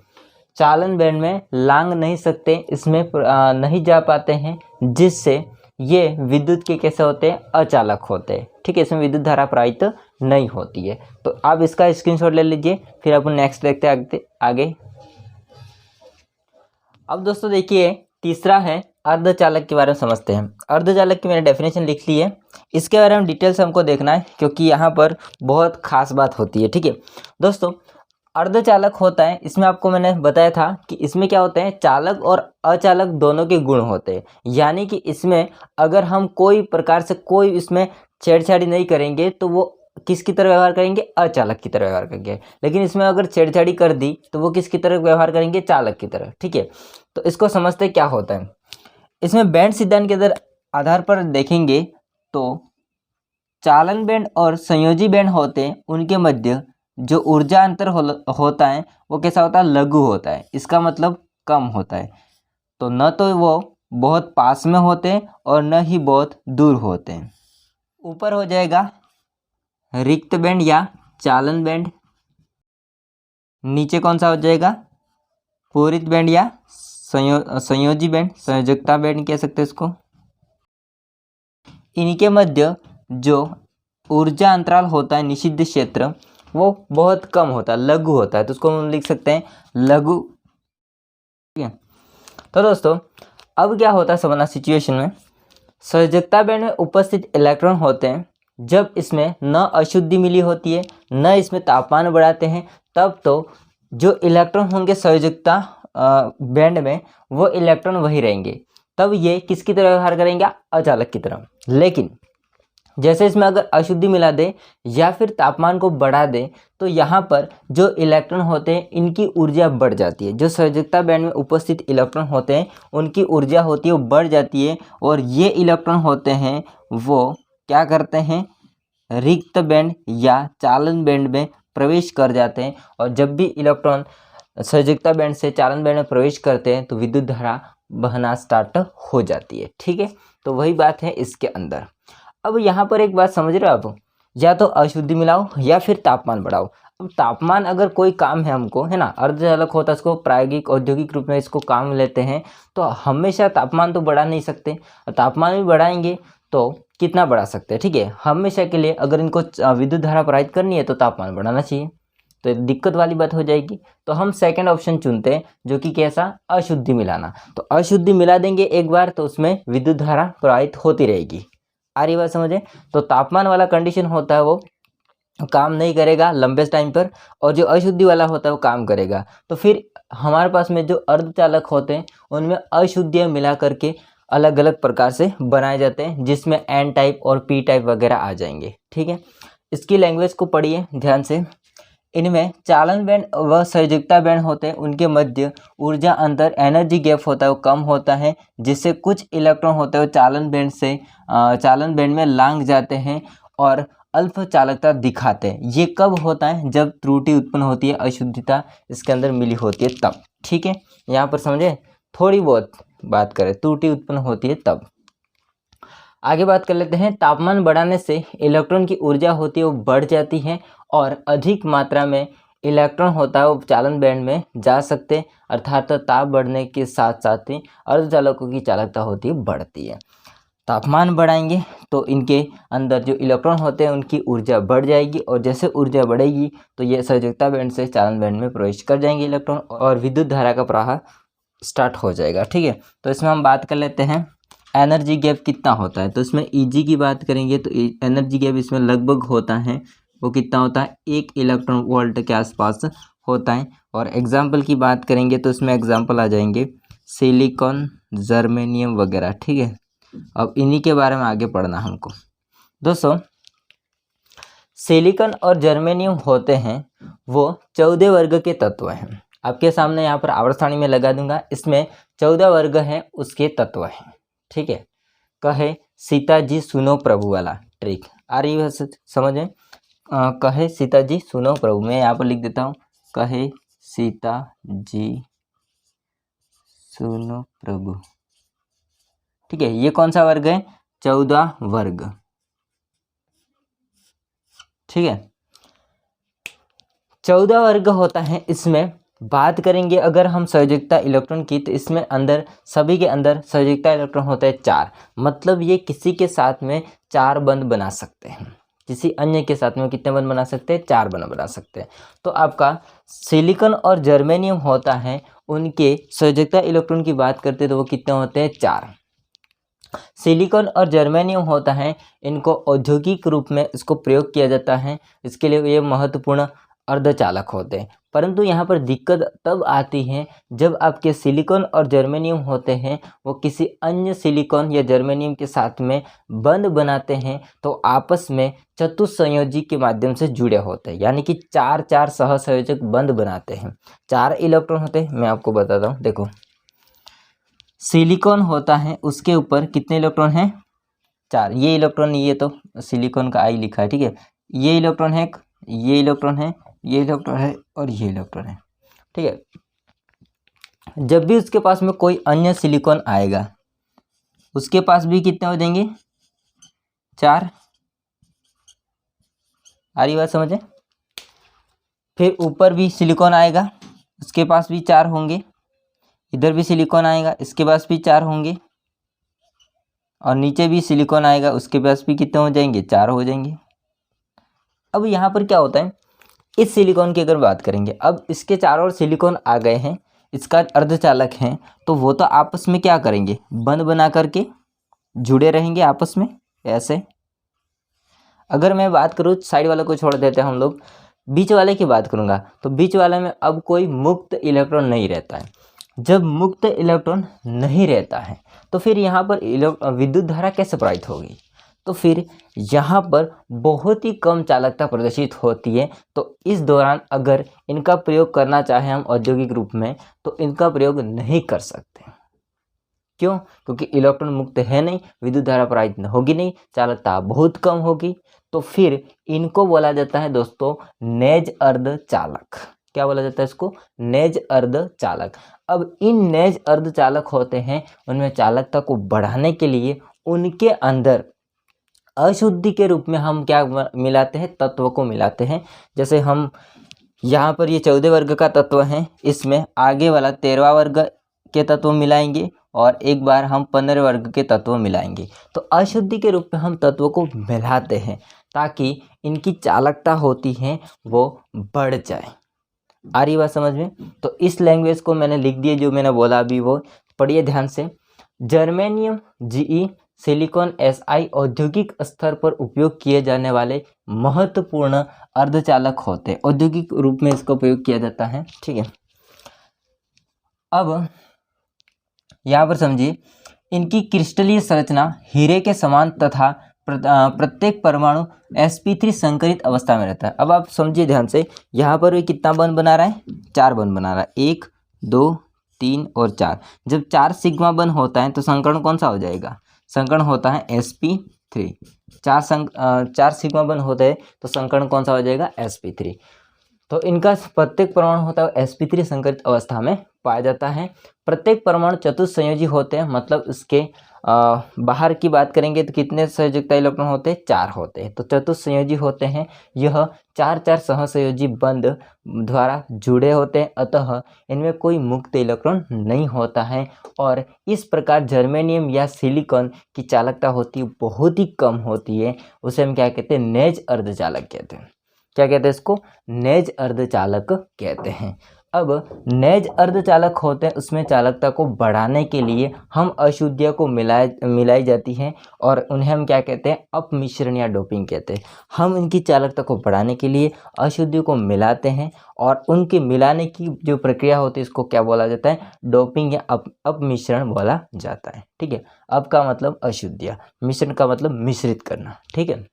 चालन बैंड में लांग नहीं सकते, इसमें नहीं जा पाते हैं, जिससे ये विद्युत के कैसे होते हैं, अचालक होते हैं। ठीक है, इसमें विद्युत धारा प्रवाहित नहीं होती है। तो आप इसका स्क्रीनशॉट ले लीजिए, फिर अपन नेक्स्ट देखते हैं आगे। अब दोस्तों देखिए तीसरा है अर्धचालक के बारे में समझते हैं। अर्धचालक की मैंने डेफिनेशन लिख ली है, इसके बारे में डिटेल्स हमको देखना है क्योंकि यहाँ पर बहुत खास बात होती है। ठीक है दोस्तों, अर्धचालक होता है, इसमें आपको मैंने बताया था कि इसमें क्या होते हैं, चालक और अचालक दोनों के गुण होते हैं। यानी कि इसमें अगर हम कोई प्रकार से कोई इसमें छेड़छाड़ी नहीं करेंगे तो वो किसकी तरह व्यवहार करेंगे, अचालक की तरह व्यवहार करेंगे। लेकिन इसमें अगर छेड़छाड़ी कर दी तो वो किसकी तरह व्यवहार करेंगे, चालक की तरह। ठीक है, तो इसको समझते क्या होता है। इसमें बैंड सिद्धांत के आधार पर देखेंगे तो चालन बैंड और संयोजी बैंड होते हैं, उनके मध्य जो ऊर्जा अंतर होता है वो कैसा होता है, लघु होता है। इसका मतलब कम होता है। तो न तो वो बहुत पास में होते हैं और न ही बहुत दूर होते हैं। ऊपर हो जाएगा रिक्त बैंड या चालन बैंड, नीचे कौन सा हो जाएगा, पूरित बैंड या संयोजी बैंड, संयोजकता बैंड कह सकते हैं इसको। इनके मध्य जो ऊर्जा अंतराल होता है, निषिद्ध क्षेत्र, वो बहुत कम होता है, लघु होता है। तो उसको हम लिख सकते हैं लघु। ठीक है, तो दोस्तों अब क्या होता है समझना सिचुएशन में। संयोजकता बैंड में उपस्थित इलेक्ट्रॉन होते हैं, जब इसमें न अशुद्धि मिली होती है न इसमें तापमान बढ़ाते हैं, तब तो जो इलेक्ट्रॉन होंगे संयोजकता बैंड में वो इलेक्ट्रॉन वही रहेंगे। तब ये किसकी तरह व्यवहार करेंगे, अचालक की तरह। लेकिन जैसे इसमें अगर अशुद्धि मिला दे या फिर तापमान को बढ़ा दे तो यहाँ पर जो इलेक्ट्रॉन होते हैं इनकी ऊर्जा बढ़ जाती है। जो संयोजकता बैंड में उपस्थित इलेक्ट्रॉन होते हैं उनकी ऊर्जा होती है वो बढ़ जाती है, और ये इलेक्ट्रॉन होते हैं वो क्या करते हैं, रिक्त बैंड या चालन बैंड में प्रवेश कर जाते हैं। और जब भी इलेक्ट्रॉन संयोजकता बैंड से चालन बैंड में प्रवेश करते हैं तो विद्युत धारा बहना स्टार्ट हो जाती है। ठीक है, तो वही बात है इसके अंदर। अब यहाँ पर एक बात समझ रहे हो आप, या तो अशुद्धि मिलाओ या फिर तापमान बढ़ाओ। अब तापमान अगर कोई काम है हमको, है ना, अर्धचालक होता है, इसको प्रायोगिक औद्योगिक रूप में इसको काम लेते हैं, तो हमेशा तापमान तो बढ़ा नहीं सकते। तापमान भी बढ़ाएंगे तो कितना बढ़ा सकते हैं। ठीक है, हमेशा के लिए अगर इनको विद्युत धारा प्रवाहित करनी है तो तापमान बढ़ाना चाहिए, तो दिक्कत वाली बात हो जाएगी। तो हम सेकंड ऑप्शन चुनते हैं, जो कि कैसा, अशुद्धि मिलाना। तो अशुद्धि मिला देंगे एक बार तो उसमें विद्युत धारा प्रवाहित होती रहेगी। आ रही बात समझे। तो तापमान वाला कंडीशन होता है वो काम नहीं करेगा लंबे टाइम पर, और जो अशुद्धि वाला होता है वो काम करेगा। तो फिर हमारे पास में जो अर्धचालक होते हैं उनमें अशुद्धियाँ मिला करके अलग अलग प्रकार से बनाए जाते हैं, जिसमें एन टाइप और पी टाइप वगैरह आ जाएंगे। ठीक है, इसकी लैंग्वेज को पढ़िए ध्यान से। इनमें चालन बैंड व संयोजकता बैंड होते हैं, उनके मध्य ऊर्जा अंतर एनर्जी गैप होता है वो कम होता है, जिससे कुछ इलेक्ट्रॉन होते हैं वो चालन बैंड में लांघ जाते हैं और अल्प चालकता दिखाते हैं। ये कब होता है, जब त्रुटि उत्पन्न होती है, अशुद्धता इसके अंदर मिली होती है तब। ठीक है, यहाँ पर समझे, थोड़ी बहुत बात करें, त्रुटि उत्पन्न होती है तब। आगे बात कर लेते हैं। तापमान बढ़ाने से इलेक्ट्रॉन की ऊर्जा होती है वो बढ़ जाती है, और अधिक मात्रा में इलेक्ट्रॉन होता है वो चालन बैंड में जा सकते हैं, अर्थात ताप बढ़ने के साथ साथ ही अर्धचालकों की चालकता होती है बढ़ती है। तापमान बढ़ाएंगे तो इनके अंदर जो इलेक्ट्रॉन होते हैं उनकी ऊर्जा बढ़ जाएगी, और जैसे ऊर्जा बढ़ेगी तो ये संयोजकता बैंड से चालन बैंड में प्रवेश कर जाएंगे इलेक्ट्रॉन, और विद्युत धारा का प्रवाह स्टार्ट हो जाएगा। ठीक है, तो इसमें हम बात कर लेते हैं एनर्जी गैप कितना होता है। तो इसमें ईजी की बात करेंगे तो एनर्जी गैप इसमें लगभग होता है वो कितना होता है, 1 इलेक्ट्रॉन वोल्ट के आसपास होता है। और एग्जाम्पल की बात करेंगे तो इसमें एग्जाम्पल आ जाएंगे सिलिकॉन, जर्मेनियम वगैरह। ठीक है, अब इन्हीं के बारे में आगे पढ़ना हमको। दोस्तों सिलिकॉन और जर्मेनियम होते हैं वो 14 वर्ग के तत्व हैं। आपके सामने यहाँ पर आवर्त सारणी में लगा दूंगा, इसमें 14 वर्ग हैं उसके तत्व हैं। ठीक है, कहे सीता जी सुनो प्रभु वाला ट्रिक आ रही है समझ में। कहे सीता जी सुनो प्रभु, मैं यहाँ पर लिख देता हूँ, कहे सीता जी सुनो प्रभु। ठीक है, ये कौन सा वर्ग है, 14 वर्ग। ठीक है, 14 वर्ग होता है। इसमें बात करेंगे अगर हम संयोजकता इलेक्ट्रॉन की, तो इसमें अंदर सभी के अंदर संयोजकता इलेक्ट्रॉन होता है 4। मतलब ये किसी के साथ में 4 बंध बना सकते हैं, किसी अन्य के साथ में कितने बंध बना सकते हैं, 4 बंध बना सकते हैं। तो आपका सिलिकॉन और जर्मेनियम होता है, उनके संयोजकता इलेक्ट्रॉन की बात करते हैं तो वो कितने होते हैं, 4। सिलिकॉन और जर्मेनियम होता है, इनको औद्योगिक रूप में इसको प्रयोग किया जाता है। इसके लिए ये महत्वपूर्ण अर्धचालक होते हैं। परंतु यहाँ पर दिक्कत तब आती है जब आपके सिलिकॉन और जर्मेनियम होते हैं वो किसी अन्य सिलिकॉन या जर्मेनियम के साथ में बंध बनाते हैं तो आपस में चतुस्संयोजी के माध्यम से जुड़े होते हैं, यानी कि चार चार सहसंयोजक बंध बनाते हैं। 4 इलेक्ट्रॉन होते हैं, मैं आपको बताता हूँ। देखो, सिलिकॉन होता है, उसके ऊपर कितने इलेक्ट्रॉन हैं? 4। ये इलेक्ट्रॉन, ये तो सिलिकॉन का आई लिखा है, ठीक है। ये इलेक्ट्रॉन है, ये इलेक्ट्रॉन है, ये इलेक्ट्रॉन है और ये इलेक्ट्रॉन है, ठीक है। जब भी उसके पास में कोई अन्य सिलिकॉन आएगा उसके पास भी कितने हो जाएंगे? 4। आ रही बात समझे? फिर ऊपर भी सिलिकॉन आएगा उसके पास भी 4 होंगे, इधर भी सिलिकॉन आएगा इसके पास भी 4 होंगे, और नीचे भी सिलिकॉन आएगा उसके पास भी कितने हो जाएंगे? 4 हो जाएंगे। अब यहाँ पर क्या होता है, इस सिलिकॉन की अगर बात करेंगे, अब इसके चारों ओर सिलिकॉन आ गए हैं, इसका अर्धचालक हैं, तो वो तो आपस में क्या करेंगे? बंध बना करके जुड़े रहेंगे आपस में ऐसे। अगर मैं बात करूँ, साइड वाले को छोड़ देते हैं हम लोग, बीच वाले की बात करूँगा, तो बीच वाले में अब कोई मुक्त इलेक्ट्रॉन नहीं रहता है। जब मुक्त इलेक्ट्रॉन नहीं रहता है तो फिर यहाँ पर विद्युत धारा कैसे प्रवाहित होगी? तो फिर यहाँ पर बहुत ही कम चालकता प्रदर्शित होती है। तो इस दौरान अगर इनका प्रयोग करना चाहें हम औद्योगिक रूप में तो इनका प्रयोग नहीं कर सकते। क्यों? क्योंकि इलेक्ट्रॉन मुक्त है नहीं, विद्युत धारा प्रवाहित होगी नहीं, चालकता बहुत कम होगी। तो फिर इनको बोला जाता है दोस्तों नेज अर्धचालक। क्या बोला जाता है इसको? नेज अर्धचालक। अब इन नेज अर्धचालक होते हैं, उनमें चालकता को बढ़ाने के लिए उनके अंदर अशुद्धि के रूप में हम क्या मिलाते हैं? तत्व को मिलाते हैं। जैसे हम यहाँ पर ये 14 वर्ग का तत्व है, इसमें आगे वाला 13वां वर्ग के तत्व मिलाएंगे और एक बार हम 15 वर्ग के तत्व मिलाएंगे। तो अशुद्धि के रूप में हम तत्वों को मिलाते हैं ताकि इनकी चालकता होती है वो बढ़ जाए। आ रही बात समझ में? तो इस लैंग्वेज को मैंने लिख दिया, जो मैंने बोला अभी वो पढ़िए ध्यान से। जर्मेनियम जीई सिलिकॉन एसआई औद्योगिक स्तर पर उपयोग किए जाने वाले महत्वपूर्ण अर्धचालक होते हैं। औद्योगिक रूप में इसका उपयोग किया जाता है, ठीक है। अब यहाँ पर समझिए, इनकी क्रिस्टलीय संरचना हीरे के समान तथा प्रत्येक परमाणु sp3 संकरित अवस्था में रहता है। अब आप समझिए ध्यान से, यहाँ पर कितना बंध बना रहा है? 4 बंध बना रहा है, 1 2 3 और 4। जब 4 सिग्मा बंध होता है तो संकरण कौन सा हो जाएगा? संकरण होता है sp3। 4 सिग्मा बंध होता है तो संकरण कौन सा हो जाएगा? sp3। तो इनका प्रत्येक परमाणु होता है sp3 संकरित अवस्था में पाया जाता है। प्रत्येक परमाणु चतुस्संयोजी होते हैं, मतलब इसके बाहर की बात करेंगे तो कितने संयोजकता इलेक्ट्रॉन होते हैं? 4 होते हैं। तो चतुस्संयोजी होते हैं, यह 4 सहसंयोजी बंध द्वारा जुड़े होते हैं, अतः इनमें कोई मुक्त इलेक्ट्रॉन नहीं होता है। और इस प्रकार जर्मेनियम या सिलिकॉन की चालकता होती है बहुत ही कम होती है, उसे हम क्या कहते हैं? नेज अर्धचालक कहते हैं। क्या कहते हैं इसको? नेज अर्धचालक कहते हैं। अब नेज अर्धचालक होते हैं, उसमें चालकता को बढ़ाने के लिए हम अशुद्धियों को मिलाई जाती हैं और उन्हें हम क्या कहते हैं? अपमिश्रण या डोपिंग कहते हैं। हम इनकी चालकता को बढ़ाने के लिए अशुद्धियों को मिलाते हैं और उनके मिलाने की जो प्रक्रिया होती है इसको क्या बोला जाता है? डोपिंग या अपमिश्रण बोला जाता है, ठीक है। अप का मतलब अशुद्धियाँ, मिश्रण का मतलब मिश्रित करना, ठीक है।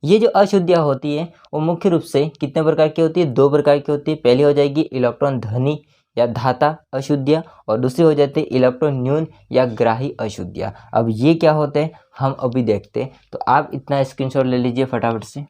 ये जो अशुद्धियाँ होती है वो मुख्य रूप से कितने प्रकार की होती है? 2 प्रकार की होती है। पहली हो जाएगी इलेक्ट्रॉन धनी या धाता अशुद्धियाँ और दूसरी हो जाती है इलेक्ट्रॉन न्यून या ग्राही अशुद्धियाँ। अब ये क्या होते हैं हम अभी देखते हैं, तो आप इतना स्क्रीनशॉट ले लीजिए फटाफट से।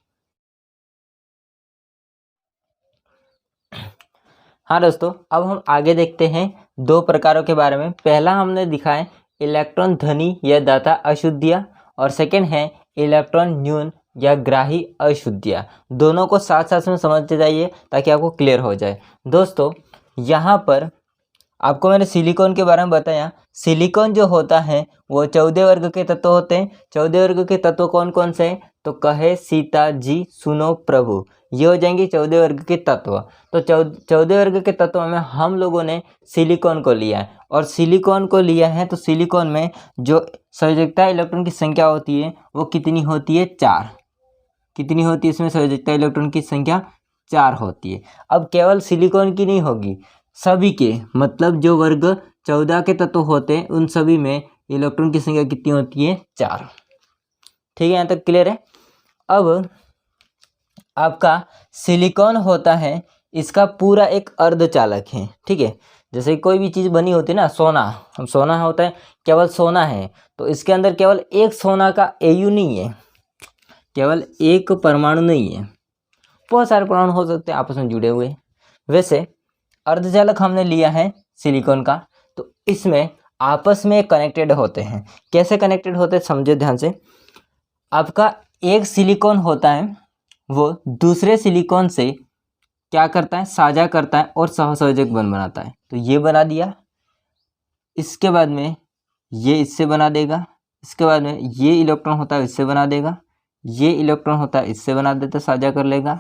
हाँ दोस्तों, अब हम आगे देखते हैं 2 प्रकारों के बारे में। पहला हमने दिखाया इलेक्ट्रॉन धनी या दाता अशुद्धियाँ और सेकेंड है इलेक्ट्रॉन न्यून या ग्राही अशुद्धियाँ। दोनों को साथ साथ में समझते जाइए ताकि आपको क्लियर हो जाए। दोस्तों यहाँ पर आपको मैंने सिलिकॉन के बारे में बताया। सिलिकॉन जो होता है वो 14 वर्ग के तत्व होते हैं। 14 वर्ग के तत्व कौन कौन से हैं? तो कहे सीता जी सुनो प्रभु, ये हो जाएंगे 14 वर्ग के तत्व। तो 14 वर्ग के तत्व में हम लोगों ने सिलिकॉन को लिया है और सिलिकॉन को लिया है तो सिलिकॉन में जो संयोजकता इलेक्ट्रॉन की संख्या होती है वो कितनी होती है? 4। कितनी होती है इसमें संयोजकता इलेक्ट्रॉन की संख्या? 4 होती है। अब केवल सिलिकॉन की नहीं होगी, सभी के, मतलब जो वर्ग 14 के तत्व होते हैं उन सभी में इलेक्ट्रॉन की संख्या कितनी होती है? 4। ठीक है, यहाँ तक क्लियर है। अब आपका सिलिकॉन होता है, इसका पूरा एक अर्धचालक है। ठीक है, जैसे कोई भी चीज़ बनी होती है ना, सोना, हम सोना होता है, केवल सोना है, तो इसके अंदर केवल एक सोना का एयु नहीं है, केवल एक परमाणु नहीं है, बहुत सारे परमाणु हो सकते हैं आपस में जुड़े हुए। वैसे अर्धचालक हमने लिया है सिलिकॉन का, तो इसमें आपस में कनेक्टेड होते हैं। कैसे कनेक्टेड होते हैं समझे ध्यान से। आपका एक सिलिकॉन होता है, वो दूसरे सिलिकॉन से क्या करता है? साझा करता है और सहसंयोजक बंध बनाता है। तो ये बना दिया, इसके बाद में ये इससे बना देगा, इसके बाद में ये इलेक्ट्रॉन होता है इससे बना देगा, ये इलेक्ट्रॉन होता है इससे बना देता, साझा कर लेगा।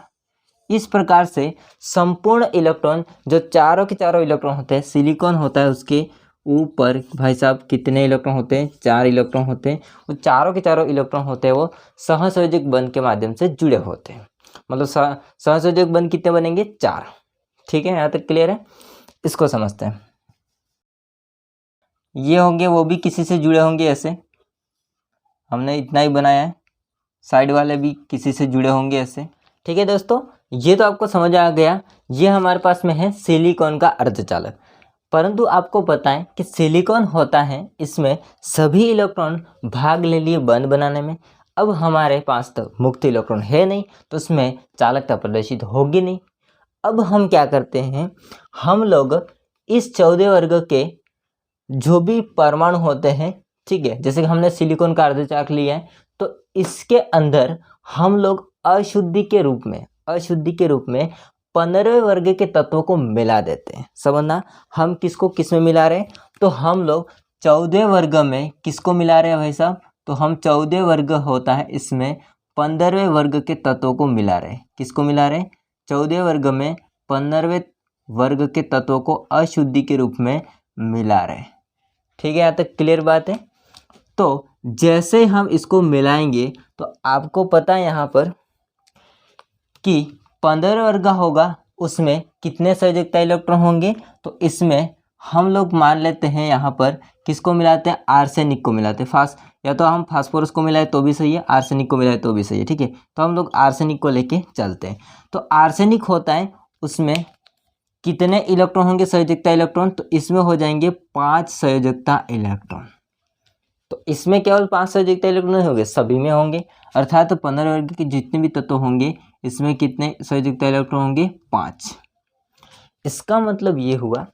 इस प्रकार से संपूर्ण इलेक्ट्रॉन, जो चारों के चारों इलेक्ट्रॉन होते हैं, सिलिकॉन होता है उसके ऊपर भाई साहब कितने इलेक्ट्रॉन होते हैं? 4 इलेक्ट्रॉन होते हैं। वो चारों के चारों इलेक्ट्रॉन होते हैं वो सहसंयोजक बंध के माध्यम से जुड़े होते हैं। मतलब सहसंयोजक बंध कितने बनेंगे? 4। ठीक है, यहाँ तक क्लियर है। इसको समझते हैं। ये होंगे, वो भी किसी से जुड़े होंगे, ऐसे हमने इतना ही बनाया है, साइड वाले भी किसी से जुड़े होंगे ऐसे। ठीक है दोस्तों, ये तो आपको समझ आ गया। ये हमारे पास में है सिलिकॉन का अर्धचालक। परंतु आपको पता है कि सिलिकॉन होता है, इसमें सभी इलेक्ट्रॉन भाग ले लिए बंध बनाने में। अब हमारे पास तो मुक्त इलेक्ट्रॉन है नहीं, तो उसमें चालकता प्रदर्शित होगी नहीं। अब हम क्या करते हैं, हम लोग इस 14 वर्ग के जो भी परमाणु होते हैं, ठीक है, जैसे कि हमने सिलिकॉन का अर्धचालक लिया है, तो इसके अंदर हम लोग अशुद्धि के रूप में 15वें वर्ग के तत्वों को मिला देते हैं। समझना, हम किसको किस में मिला रहे हैं? तो हम लोग 14वें वर्ग में किसको मिला रहे हैं भाई साहब? तो हम 14वें वर्ग होता है, इसमें 15वें वर्ग के तत्वों को मिला रहे हैं। किसको मिला रहे हैं? 14वें वर्ग में 15वें वर्ग के तत्वों को अशुद्धि के रूप में मिला रहे हैं। ठीक है, यहाँ तक क्लियर बात है। तो जैसे हम इसको मिलाएंगे तो आपको पता है यहाँ पर कि 15 वर्ग होगा, उसमें कितने संयोजकता इलेक्ट्रॉन होंगे? तो इसमें हम लोग मान लेते हैं यहाँ पर किसको मिलाते हैं? आर्सेनिक को मिलाते हैं। या तो हम फास्फोरस को मिलाए तो भी सही है, आर्सेनिक को मिलाए तो भी सही है। ठीक है, तो हम लोग आर्सेनिक को लेके चलते हैं। तो आर्सेनिक होता है, उसमें कितने इलेक्ट्रॉन होंगे संयोजकता इलेक्ट्रॉन? तो इसमें हो जाएंगे 5 संयोजकता इलेक्ट्रॉन। तो इसमें केवल 5 संयोजकता इलेक्ट्रॉन नहीं होंगे, सभी में होंगे। अर्थात 15 वर्ग के जितने भी तत्व होंगे, इसमें कितने संयोजकता इलेक्ट्रॉन होंगे? 5। इसका मतलब ये हुआ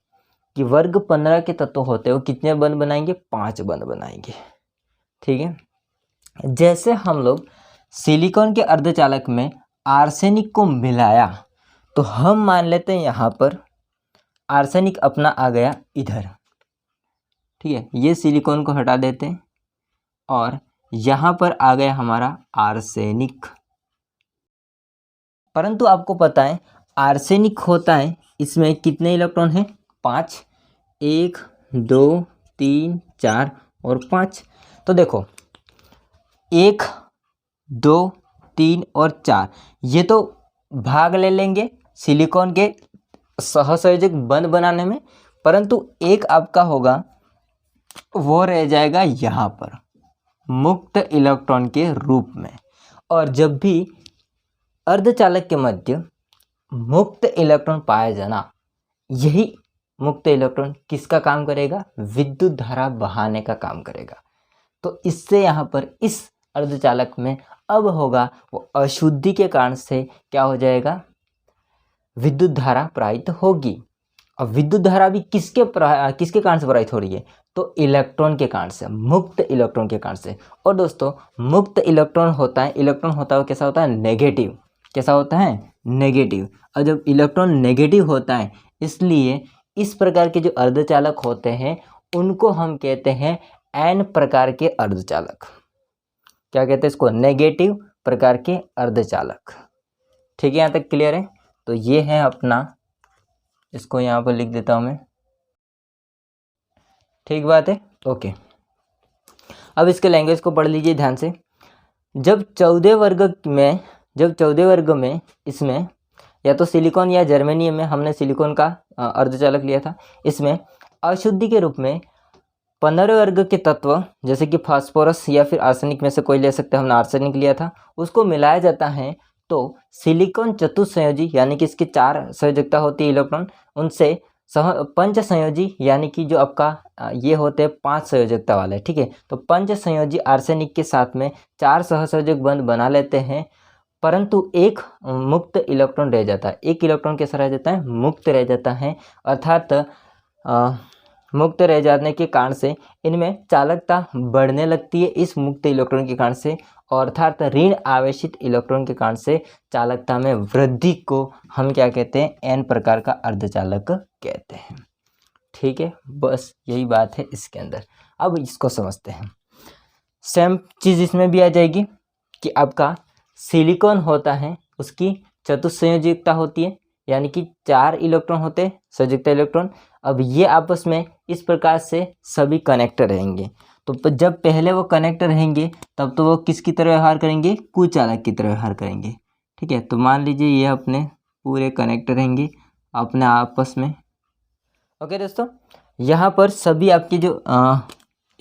कि वर्ग 15 के तत्व होते हैं वो कितने बंध बनाएंगे? 5 बंध बनाएंगे। ठीक है, जैसे हम लोग सिलिकॉन के अर्धचालक में आर्सेनिक को मिलाया, तो हम मान लेते हैं यहाँ पर आर्सेनिक अपना आ गया इधर। ठीक है, ये सिलिकॉन को हटा देते हैं और यहाँ पर आ गया हमारा आर्सेनिक। परंतु आपको पता है आर्सेनिक होता है, इसमें कितने इलेक्ट्रॉन हैं? 5। 1 2 3 4 और 5। तो देखो 1 2 3 और 4 ये तो भाग ले लेंगे सिलिकॉन के सहसंयोजक बंध बनाने में, परंतु एक आपका होगा वो रह जाएगा यहाँ पर मुक्त इलेक्ट्रॉन के रूप में। और जब भी अर्धचालक के मध्य मुक्त इलेक्ट्रॉन पाया जाना, यही मुक्त इलेक्ट्रॉन किसका काम करेगा? विद्युत धारा बहाने का काम करेगा। तो इससे यहाँ पर इस अर्धचालक में अब होगा वो अशुद्धि के कारण से क्या हो जाएगा? विद्युत धारा प्रवाहित होगी। और विद्युत धारा भी किसके कारण से प्रवाहित हो रही है? तो इलेक्ट्रॉन के कारण से, मुक्त इलेक्ट्रॉन के कारण से। और दोस्तों मुक्त इलेक्ट्रॉन होता है, वो कैसा होता है? नेगेटिव। कैसा होता है? नेगेटिव। और जब इलेक्ट्रॉन नेगेटिव होता है, इसलिए इस प्रकार के जो अर्धचालक होते हैं उनको हम कहते हैं एन प्रकार के अर्धचालक। क्या कहते हैं इसको? नेगेटिव प्रकार के अर्धचालक। ठीक है, यहाँ तक क्लियर है। तो ये है अपना, इसको यहाँ पर लिख देता हूँ मैं। ठीक बात है, ओके। अब इसके लैंग्वेज को पढ़ लीजिए ध्यान से। जब 14 वर्ग में इसमें या तो सिलिकॉन या जर्मेनियम में हमने सिलिकॉन का अर्धचालक लिया था। इसमें अशुद्धि के रूप में 15वें वर्ग के तत्व जैसे कि फास्फोरस या फिर आर्सेनिक में से कोई ले सकते हैं, हमने आर्सेनिक लिया था, उसको मिलाया जाता है तो सिलिकॉन चतुस्संयोजी यानी कि इसकी 4 संयोजकता होती है इलेक्ट्रॉन, उनसे पंच संयोजी यानी कि जो आपका ये होते हैं 5 संयोजकता वाले, ठीक है। तो पंच संयोजी आर्सेनिक के साथ में 4 सहसंयोजक बंध बना लेते हैं, परंतु एक मुक्त इलेक्ट्रॉन रह जाता है। एक इलेक्ट्रॉन कैसा रह जाता है? मुक्त रह जाता है, अर्थात मुक्त रह जाने के कारण से इनमें चालकता बढ़ने लगती है इस मुक्त इलेक्ट्रॉन के कारण से, और अर्थात ऋण आवेशित इलेक्ट्रॉन के कारण से चालकता में वृद्धि को हम क्या कहते हैं? एन प्रकार का अर्धचालक कहते हैं, ठीक है। बस यही बात है इसके अंदर। अब इसको समझते हैं। सेम चीज़ इसमें भी आ जाएगी कि आपका सिलिकॉन होता है, उसकी चतुस्संयोजकता होती है, यानी कि 4 इलेक्ट्रॉन होते हैं संयोजकता इलेक्ट्रॉन। अब ये आपस में इस प्रकार से सभी कनेक्टर रहेंगे। तो जब पहले वो कनेक्टर रहेंगे तब तो वो किसकी तरह व्यवहार करेंगे? कुचालक की तरह व्यवहार करेंगे, ठीक है। तो मान लीजिए ये अपने पूरे कनेक्टर रहेंगे अपने आपस में। ओके दोस्तों, यहाँ पर सभी आपके जो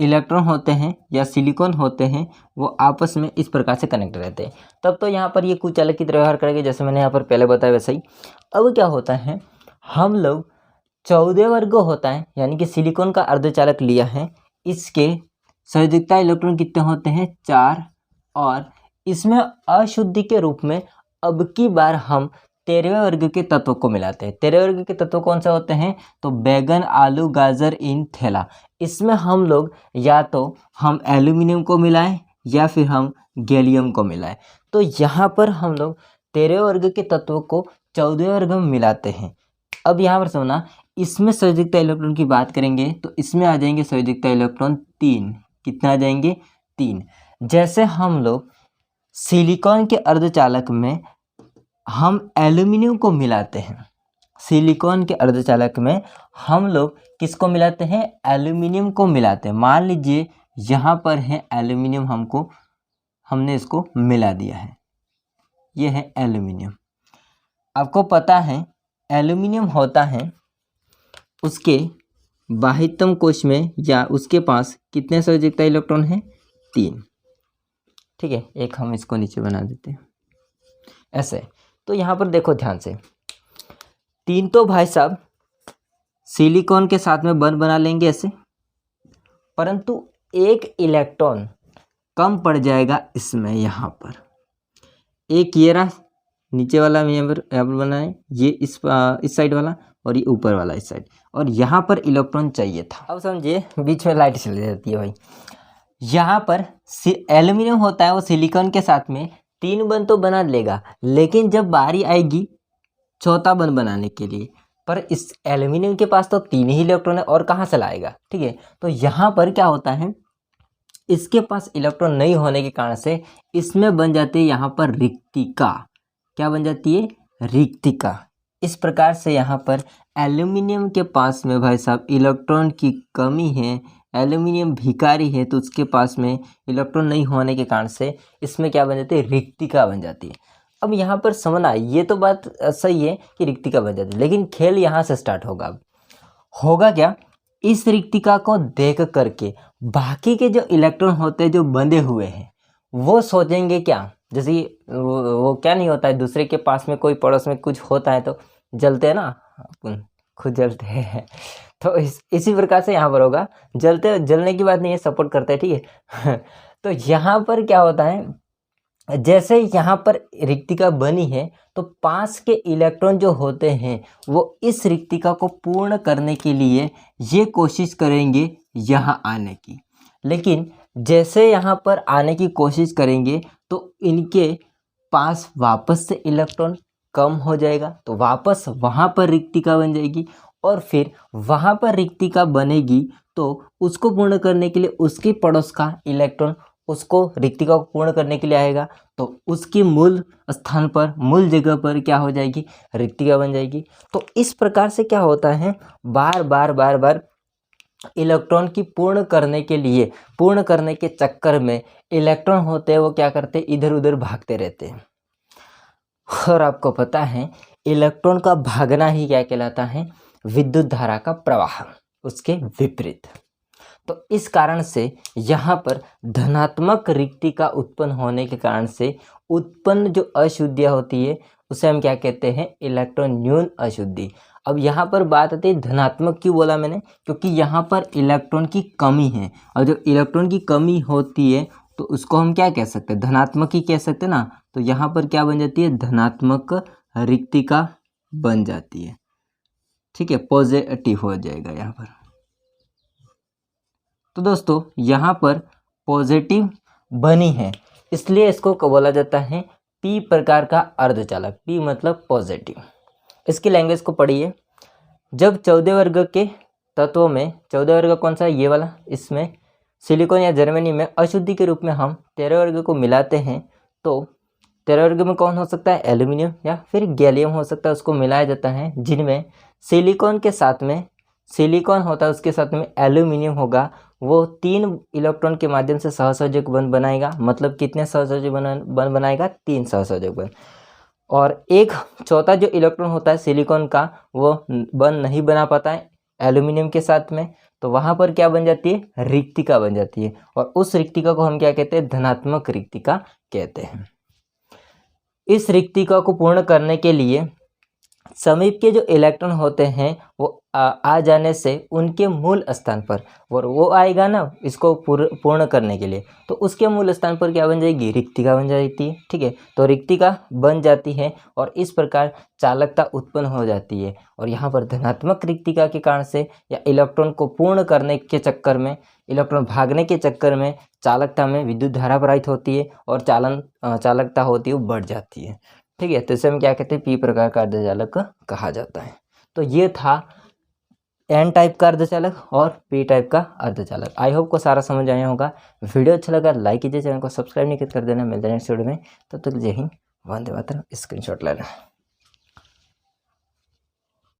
इलेक्ट्रॉन होते हैं या सिलिकॉन होते हैं वो आपस में इस प्रकार से कनेक्ट रहते हैं। तब तो यहाँ पर ये कुचालक की तरह व्यवहार करेंगे, जैसे मैंने यहाँ पर पहले बताया वैसा ही। अब क्या होता है, हम लोग 14 वर्ग होता है यानी कि सिलिकॉन का अर्धचालक लिया है, इसके संयोजकता इलेक्ट्रॉन कितने होते हैं? 4, और इसमें अशुद्धि के रूप में अब की बार हम 13वें वर्ग के तत्व को मिलाते हैं। 13वें वर्ग के तत्व कौन से होते हैं? तो बैगन, आलू, गाजर इन थैला। इसमें हम लोग या तो हम एल्यूमिनियम को मिलाएं या फिर हम गैलियम को मिलाएं। तो यहाँ पर हम लोग 13वें वर्ग के तत्वों को 14वें वर्ग में मिलाते हैं। अब यहाँ पर सुनना, इसमें संयोजकता इलेक्ट्रॉन की बात करेंगे तो इसमें आ जाएंगे संयोजकता इलेक्ट्रॉन 3। कितना आ जाएंगे? 3। जैसे हम लोग सिलिकॉन के अर्धचालक में हम एल्यूमिनियम को मिलाते हैं, सिलिकॉन के अर्धचालक में हम लोग किसको मिलाते हैं? एल्यूमिनियम को मिलाते हैं। मान लीजिए यहाँ पर है एल्यूमिनियम, हमने इसको मिला दिया है, ये है एल्यूमिनियम। आपको पता है एल्यूमिनियम होता है, उसके बाह्यतम कोश में या उसके पास कितने संयोजकता इलेक्ट्रॉन है? 3, ठीक है। एक हम इसको नीचे बना देते हैं ऐसे। तो यहाँ पर देखो ध्यान से, 3 तो भाई साहब सिलिकॉन के साथ में बंध बना लेंगे ऐसे, परंतु एक इलेक्ट्रॉन कम पड़ जाएगा इसमें। यहाँ पर एक ये रहा नीचे वाला यहाँ पर बनाए, ये इस साइड वाला और ये ऊपर वाला इस साइड, और यहाँ पर इलेक्ट्रॉन चाहिए था। अब समझिए, बीच में लाइट चली जाती है भाई। यहाँ पर एल्यूमिनियम होता है, वो सिलिकॉन के साथ में 3 बंध तो बना लेगा, लेकिन जब बारी आएगी चौथा बंध बनाने के लिए, पर इस एल्यूमिनियम के पास तो 3 ही इलेक्ट्रॉन है और कहाँ से लाएगा, ठीक है। तो यहाँ पर क्या होता है, इसके पास इलेक्ट्रॉन नहीं होने के कारण से इसमें बन जाती है यहाँ पर रिक्तिका। क्या बन जाती है? रिक्तिका। इस प्रकार से यहाँ पर एल्यूमिनियम के पास में भाई साहब इलेक्ट्रॉन की कमी है, एल्यूमिनियम भिखारी है, तो उसके पास में इलेक्ट्रॉन नहीं होने के कारण से इसमें क्या बन जाती है? रिक्तिका बन जाती है। अब यहाँ पर समझना, ये तो बात सही है कि रिक्तिका बन जाती है, लेकिन खेल यहाँ से स्टार्ट होगा। अब होगा क्या, इस रिक्तिका को देख करके बाकी के जो इलेक्ट्रॉन होते हैं जो बंधे हुए हैं वो सोचेंगे क्या, जैसे वो क्या नहीं होता है, दूसरे के पास में कोई पड़ोस में कुछ होता है तो जलते हैं ना, अपन खुद जलते हैं। तो इसी प्रकार से यहाँ पर होगा, जलने की बात नहीं है, सपोर्ट करते हैं, ठीक है। तो यहाँ पर क्या होता है, जैसे यहाँ पर रिक्तिका बनी है तो पास के इलेक्ट्रॉन जो होते हैं वो इस रिक्तिका को पूर्ण करने के लिए ये कोशिश करेंगे यहाँ आने की, लेकिन जैसे यहाँ पर आने की कोशिश करेंगे तो इनके पास वापस से इलेक्ट्रॉन कम हो जाएगा, तो वापस वहाँ पर रिक्तिका बन जाएगी, और फिर वहाँ पर रिक्तिका बनेगी तो उसको पूर्ण करने के लिए उसके पड़ोस का इलेक्ट्रॉन उसको रिक्तिका को पूर्ण करने के लिए आएगा, तो उसकी मूल स्थान पर, मूल जगह पर क्या हो जाएगी? रिक्तिका बन जाएगी। तो इस प्रकार से क्या होता है, बार बार इलेक्ट्रॉन की पूर्ण करने के लिए, पूर्ण करने के चक्कर में इलेक्ट्रॉन होते हैं वो क्या करते हैं? इधर उधर भागते रहते हैं। और आपको पता है इलेक्ट्रॉन का भागना ही क्या कहलाता है, विद्युत धारा का प्रवाह, उसके विपरीत। तो इस कारण से यहाँ पर धनात्मक रिक्ति का उत्पन्न होने के कारण से उत्पन्न जो अशुद्धियाँ होती है उसे हम क्या कहते हैं, इलेक्ट्रॉन न्यून अशुद्धि। अब यहाँ पर बात आती है धनात्मक, क्यों बोला मैंने, क्योंकि यहाँ पर इलेक्ट्रॉन की कमी है, और जब इलेक्ट्रॉन की कमी होती है तो उसको हम क्या कह सकते हैं, धनात्मक ही कह सकते हैं ना। तो यहाँ पर क्या बन जाती है, धनात्मक रिक्तिका बन जाती है, ठीक है, पॉजिटिव हो जाएगा यहाँ पर। तो दोस्तों यहाँ पर पॉजिटिव बनी है, इसलिए इसको बोला जाता है पी प्रकार का अर्धचालक। पी मतलब पॉजिटिव। इसकी लैंग्वेज को पढ़िए। जब 14 वर्ग के तत्वों में, 14 वर्ग कौन सा है, ये वाला, इसमें सिलिकॉन या जर्मेनियम में अशुद्धि के रूप में हम 13 वर्ग को मिलाते हैं, तो 13 वर्ग में कौन हो सकता है, एल्यूमिनियम या फिर गैलियम हो सकता है, उसको मिलाया जाता है, जिनमें सिलिकॉन के साथ में सिलिकॉन होता है, उसके साथ में एल्यूमिनियम होगा। वो 3 इलेक्ट्रॉन के माध्यम से सहसंयोजक बंध बनाएगा। मतलब कितने सहसंयोजक बंध बनाएगा, 3 सहसंयोजक बंध। और एक चौथा जो इलेक्ट्रॉन होता है सिलिकॉन का, वो बंध नहीं बना पाता है एल्यूमिनियम के साथ में, तो वहाँ पर क्या बन जाती है, रिक्तिका बन जाती है। और उस रिक्तिका को हम क्या कहते हैं, धनात्मक रिक्तिका कहते हैं। इस रिक्तिका को पूर्ण करने के लिए समीप के जो इलेक्ट्रॉन होते हैं वो आ जाने से उनके मूल स्थान पर, और वो आएगा ना इसको पूर्ण करने के लिए, तो उसके मूल स्थान पर क्या बन जाएगी, रिक्तिका बन जाती है, ठीक है। तो रिक्तिका बन जाती है और इस प्रकार चालकता उत्पन्न हो जाती है। और यहाँ पर धनात्मक रिक्तिका के कारण से या इलेक्ट्रॉन को पूर्ण करने के चक्कर में, इलेक्ट्रॉन भागने के चक्कर में चालकता में विद्युत धारा प्रवाहित होती है और चालकता होती है वो बढ़ जाती है, ठीक है। तो इसे हम क्या कहते हैं, पी प्रकार का अर्धचालक कहा जाता है। तो ये था एन टाइप का अर्धचालक और पी टाइप का अर्धचालक। आई होप को सारा समझ आया होगा। वीडियो अच्छा लगा लाइक कीजिए, चैनल को सब्सक्राइब नहीं कर देना। मिलते हैं नेक्स्ट वीडियो में, तब तक जय हिंद, वंदे मातरम। स्क्रीनशॉट लेना।